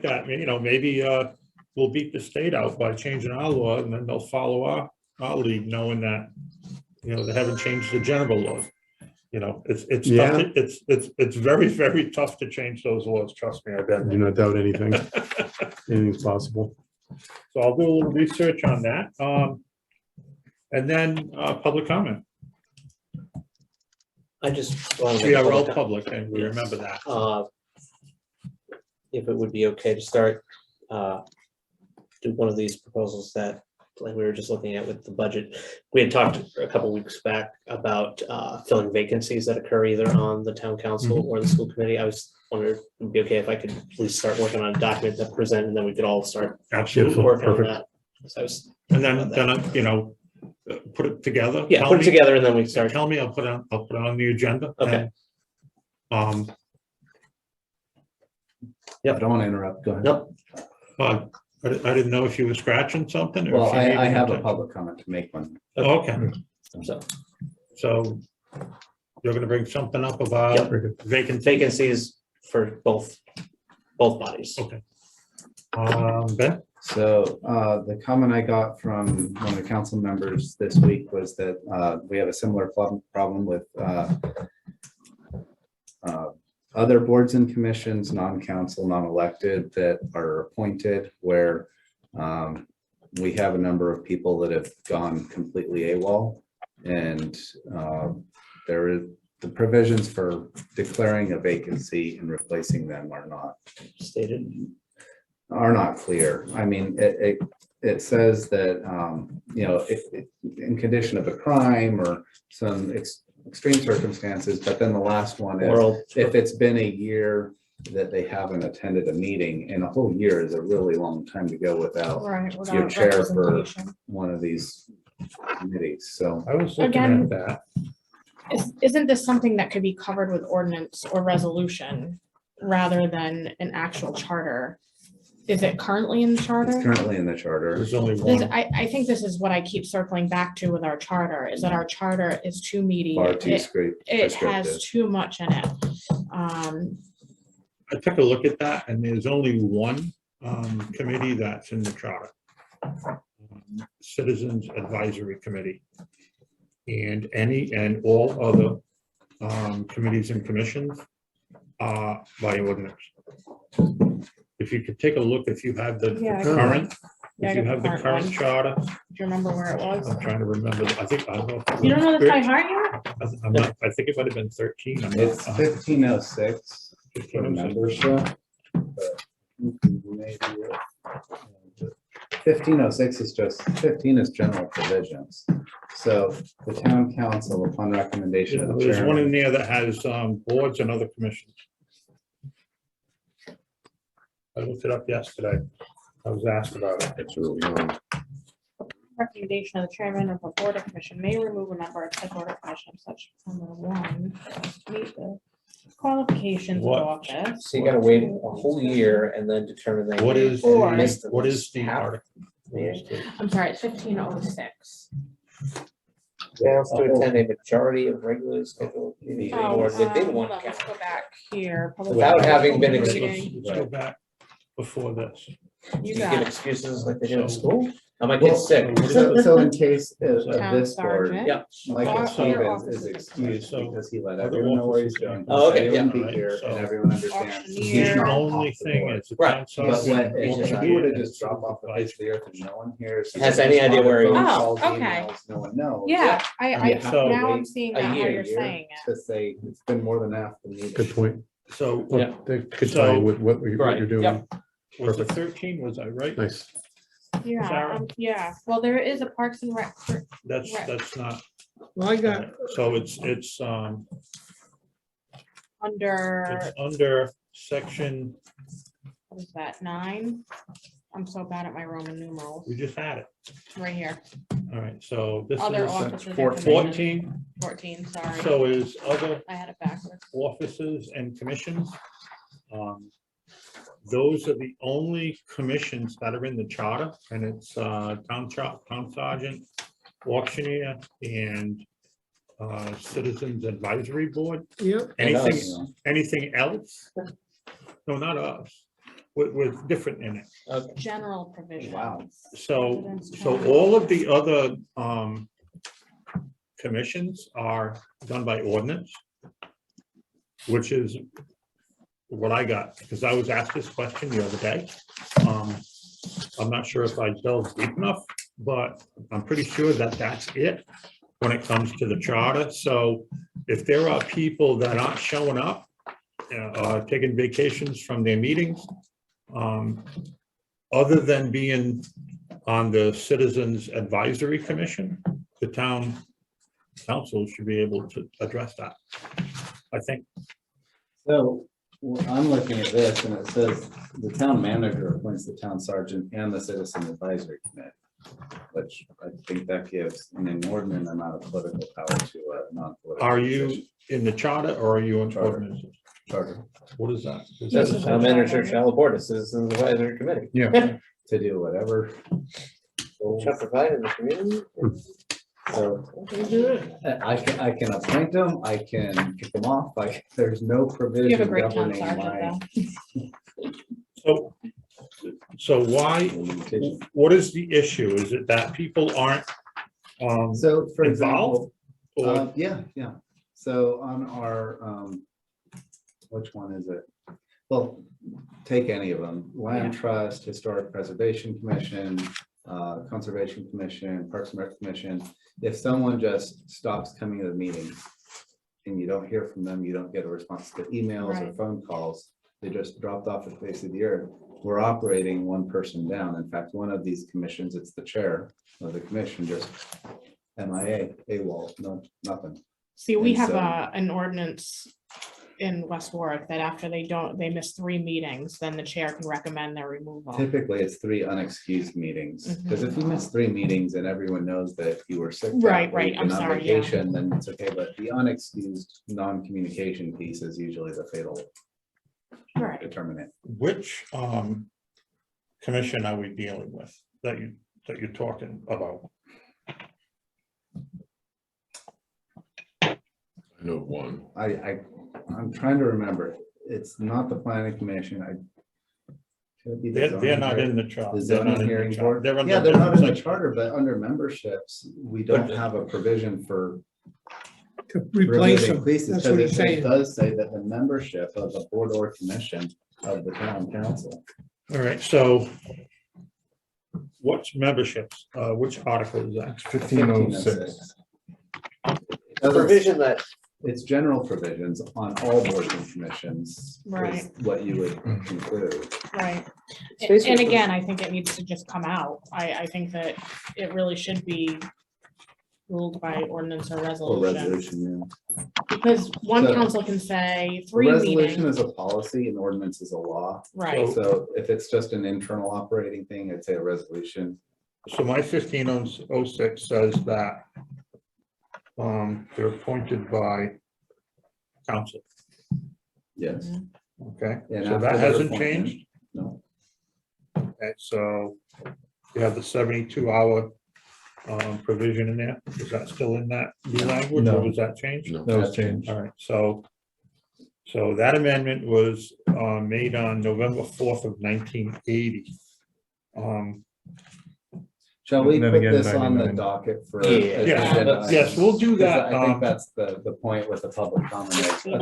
that, you know, maybe we'll beat the state out by changing our law and then they'll follow our lead, knowing that, you know, they haven't changed the general law. You know, it's tough, Yeah. it's very, very tough to change those laws. Trust me, I've I been do there. not doubt anything. Anything's possible. So I'll do a little research on that. And then public comment. I just. wanna make a We are all public public and we Yes. remember that. If it would be okay to start, do one of these proposals that, like we were just looking at with the budget. We had talked a couple weeks back about filling vacancies that occur either on the town council or the school committee. I was wondering, if it'd be okay if I could please start working on a document to present, and then we could all start Absolutely. working on perfect. that. So I was, And then, you know, put it together. yeah, Tell put it me- together and then we start. Tell me, I'll put it on the agenda. Okay. And, I don't want to interrupt. Go ahead. No, I didn't know if you were scratching something. or Well, if you needed I have a attention. public comment to make one. Oh, okay, so so you're gonna bring something up about vacancy. vacancies for both bodies. Okay. Ben? So the comment I got from one of the council members this week was that we have a similar problem with other boards and commissions, non-council, non-elected, that are appointed, where we have a number of people that have gone completely AWOL. And there is, the provisions for declaring a vacancy and replacing them are not clear. I mean, it says that, you know, if in condition of a crime or some extreme circumstances, but then the last one is Oral- if it's been a year that they haven't attended a meeting, and a whole year is a really long time to go without Right. your without chair for representation. one of these committees. So I was looking Again- at that. Isn't this something that could be covered with ordinance or resolution rather than an actual charter? Is it currently in the it's charter? currently in the charter. There's only This, one. I think this is what I keep circling back to with our charter, is that our charter is too meaty. Far too It has prescriptive. too much in it. I took a look at that and there's only one committee that's in the charter. Citizens Advisory Committee. And any and all other committees and commissions by ordinance. If you could take a look, if you have the Yeah, I current, Yeah, I if you got have the the current current one. charter, Do you remember where it was? I'm trying to remember, I think, I don't know. if it You don't know was this by heart yet? I'm not, I think it might have been 13. I'm not- It's 1506 for 1506. membership. but maybe 1506 is just, 15 is general provisions. So the town council, upon recommendation of the There's one in chairman. there that has boards and other commissions. I looked it up yesterday. I was asked about it. It's really long. Recommendation of the chairman of a board or commission may remove a member of the board or commission of such number one. to meet the Qualifications of What? office. So you gotta wait a whole year and then determine that. What you is, Or- missed the what is the half article? year. I'm sorry, it's 1506. Fails to attend a majority of regularly scheduled meetings of the board within one Hold on, let's county. go back here. Public Without having been reading. excluded. Let's go back before this. You You got give it. excuses like they do in So- school? Oh, my Well, kid's sick. So in case of Town this board, sergeant. Yeah. Michael Your Stevens office is is excused so because he let other everyone know where he's offices going. and- He Oh, said okay, he wouldn't yeah. be here, So- and everyone understands. Auctioneer. He's The not only off the thing board. is. the Right. town But sergeant when, wants if to he be were to an just drop off the face of the earth and no one hears. he Has doesn't any idea respond to where he phone is. calls, Oh, okay. emails, no one knows. Yeah, I You have to now I'm wait seeing a that how year, you're saying it. To say it's been more than half the meeting. Good point. So Yeah. That could tie in with what Right, you're doing. yep. was it Perfect. 13, was I right? Nice. Yeah, Sarah? yeah. Well, there is a Parks and Rec. That's Right. not, Well, I got, so it's Under, under section, what is that, 9? I'm so bad at my Roman numerals. we just had it. Right here. All right, so this Other is officers. 14, 14, sorry. so is other I had it backwards. offices and commissions. Those are the only commissions that are in the charter, and it's town sergeant, auctioneer, and citizens advisory board. yep, And us. Anything else? No, not us. We're different in it. General provisions. Wow. So Residence all of the other commissions are done by ordinance, which is what I got, because I was asked this question the other day. I'm not sure if I delved deep enough, but I'm pretty sure that that's it when it comes to the charter. So if there are people that aren't showing up, taking vacations from their meetings, other than being on the Citizens Advisory Commission, the town council should be able to address that, I think. So well, I'm looking at this and it says the town manager appoints the town sergeant and the citizen advisory committee. Which I think that gives an inordinate amount of political power to a non-political. Are you position. in the charter or are you in Charter. ordinances? Charter What is that? Is That's that the a- town manager shall appoint a citizens advisory committee. Yeah. to do whatever. Shall provide in the community. So I can appoint them, I can kick them off, there's no You have a provision great town governing sergeant my. though. So why, what is the issue? Is it that people aren't So for involved? example, Or, yeah. So on our, which one is it? Well, take any of them, Land Trust, Historic Preservation Commission, Conservation Commission, Parks and Rec Commission. If someone just stops coming to the meeting and you don't hear from them, you don't get a response to emails or Right. phone calls, they just dropped off the face of the earth. We're operating one person down. In fact, one of these commissions, it's the chair of the commission, just MIA, AWOL, no, nothing. See, we And have so- an ordinance in West Warwick that after they miss 3 meetings, then the chair can recommend their removal. Typically, it's 3 unexcused meetings, because if you miss 3 meetings and everyone knows that you were sick. that Right, right, week I'm and on sorry, yeah. vacation, then it's okay, but the unexcused non-communication piece is usually the fatal Right. determinant. which commission are we dealing with that you're talking about? I know one. I'm trying to remember, it's not the planning commission, could it be the They're not zoning in the hearing- charter. The They're not zoning in the hearing charter. board, under yeah, they're not in the different charter, but under memberships, we don't have a provision for to replace removing them. pieces, That's because what he's it saying. does say that the membership of the board or commission of the town council. section. All right, so what's memberships? Which article is that? 1506. A provision that, It's general provisions on all boards and commissions. is Right. What you would conclude. Right. It's And basically- again, I think it needs to just come out. I think that it really should be ruled by ordinance or Or resolution. resolution, yeah. Because one So- council can say A 3 resolution meetings, is a policy and ordinance is a law. right? So if it's just an internal operating thing, I'd say a resolution. So my 1506 says that they're appointed by council, Yes. okay? And So after that their hasn't appointment- changed? No. Okay, so you have the 72-hour provision in there. Is that still in that new language or No. was that changed? No. That was changed. All right, so that amendment was made on November 4th of 1980. Shall we And then put again, this on the 99. docket for? Yeah. as Yeah, agenda let's- yes, items? we'll do 'Cause that. I think that's the point with the public comment. is- We'll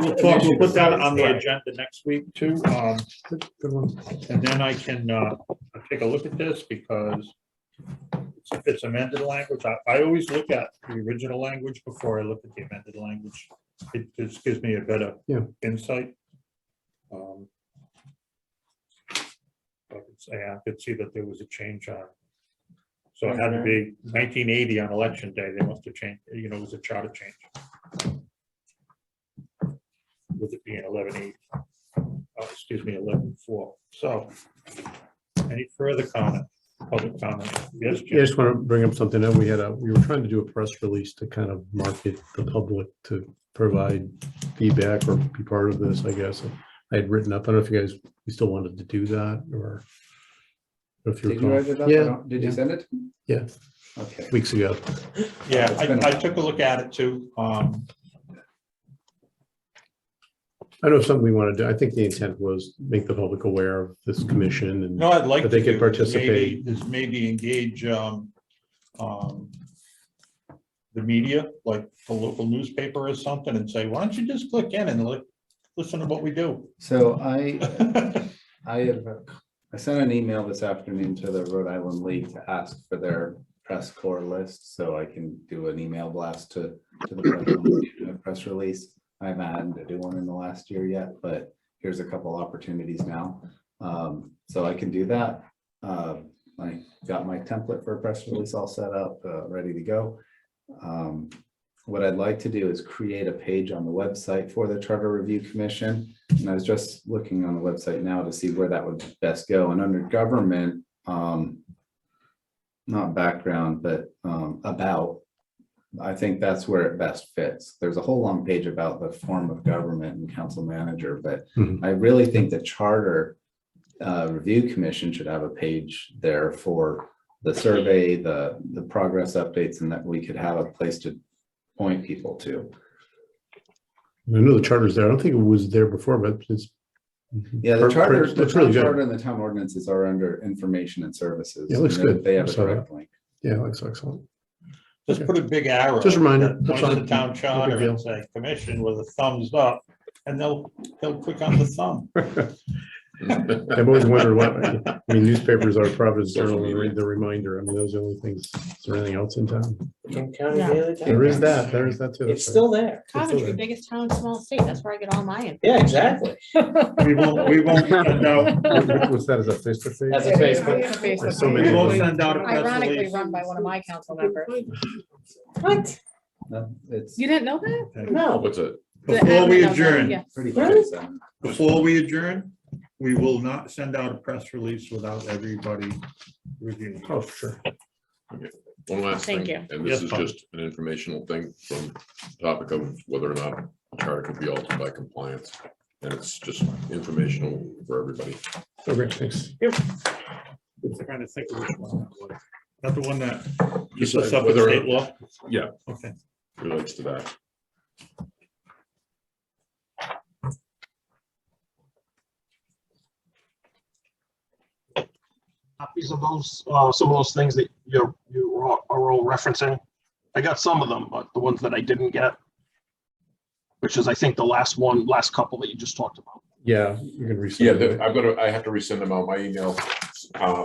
put that on the Right. agenda next week too. Good one. And then I can take a look at this because if it's amended language, I always look at the original language before I look at the amended language. It just gives me a better Yeah. insight. I could see that there was a change on. So it had to be 1980 on election day. They must have changed, it was a charter change. With it being 11/8. Excuse me, 11/4. So any further comment, public comment? Yes, Yeah, I Jim? just want to bring up something that we were trying to do a press release to kind of market the public to provide feedback or be part of this, I guess. I had written up, I don't know if you still wanted to do that or. If Did you recall. write it up? I Yeah, don't- Did you yeah. send it? Yeah, Okay. weeks ago. Yeah, It's been a I while. took a look at it too. I know something we want to do. I think the intent was make the public aware of this commission and No, I'd like But to they could do is participate. maybe engage the media, like a local newspaper or something, and say, why don't you just click in and listen to what we do? So I sent an email this afternoon to the Rhode Island League to ask for their press corps list, so I can do an email blast to the press release. I haven't had to do one in the last year yet, but here's a couple opportunities now. So I can do that. I got my template for a press release all set up, ready to go. What I'd like to do is create a page on the website for the Charter Review Commission. And I was just looking on the website now to see where that would best go. And under government, not background, but about, I think that's where it best fits. There's a whole long page about the form of government and council manager, but Mhm. I really think the Charter Review Commission should have a page there for the survey, the progress updates, and that we could have a place to point people to. I know the charter's there. I don't think it was there before, but it's. Yeah, the charter, the That's town really charter good. and the town ordinances are under information and services. Yeah, it looks and good. They have I a saw direct link. Yeah, it looks excellent. Just put a big arrow. Just a reminder, that that's points to the fine. town No big charter deal. and say, commission with a thumbs up, and they'll click on the thumb. I've always wondered newspapers are Providence Social Journal, and media. read the reminder. I mean, those are the only things. Is there anything else in town? Kent County Yeah. Daily Times. There is that. There is that too. It's That's right. still there. Coventry, there. biggest town, small state. That's where I get all my info. Yeah, exactly. We won't send out, What's that? Is that face to face? That's a Facebook. There's so many we of won't them. send out a press Ironically release. run by one of my council members. What? No, it's You didn't know that? No. What's it? The Before we admin of that, adjourn, yes. pretty Really? good. So. before we adjourn, we will not send out a press release without everybody reviewing. Oh, sure. One last Thank thing, you. and this Yes, is Bob. just an informational thing from the topic of whether or not the charter could be altered by compliance. And it's just informational for everybody. Okay, thanks. I'm trying to think of which one that was. Not the one that just Decide looks up at whether- state law? Yeah, Okay. relates to that. Copies of those, some of those things that you are all referencing. I got some of them, but the ones that I didn't get, which is, I think, the last couple that you just talked about. Yeah, you can resend Yeah, it. I have to resend them out. My email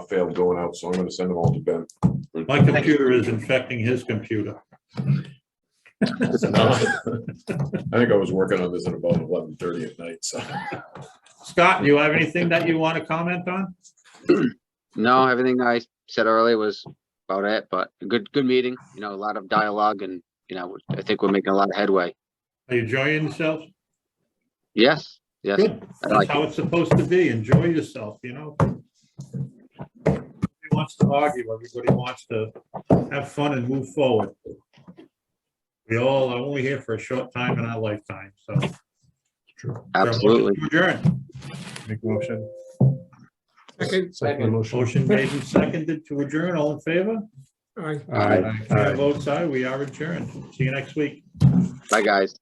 failed going out, so I'm gonna send them all to Ben. My computer is infecting his computer. I think I was working on this at about 11:30 at night, so. Scott, do you have anything that you want to comment on? No, everything I said earlier was about it, but a good meeting, a lot of dialogue and, I think we're making a lot of headway. Are you enjoying yourself? Yes, yes. Good. I That's like how it's supposed to be. Enjoy yourself, Nobody wants to argue. Everybody wants to have fun and move forward. We all are only here for a short time in our lifetime, so. Absolutely. Adjourn. Make motion. Second. Motion made and seconded to adjourn. All in favor? Aye. Aye. Chair votes aye. We are adjourned. See you next week. Bye, guys.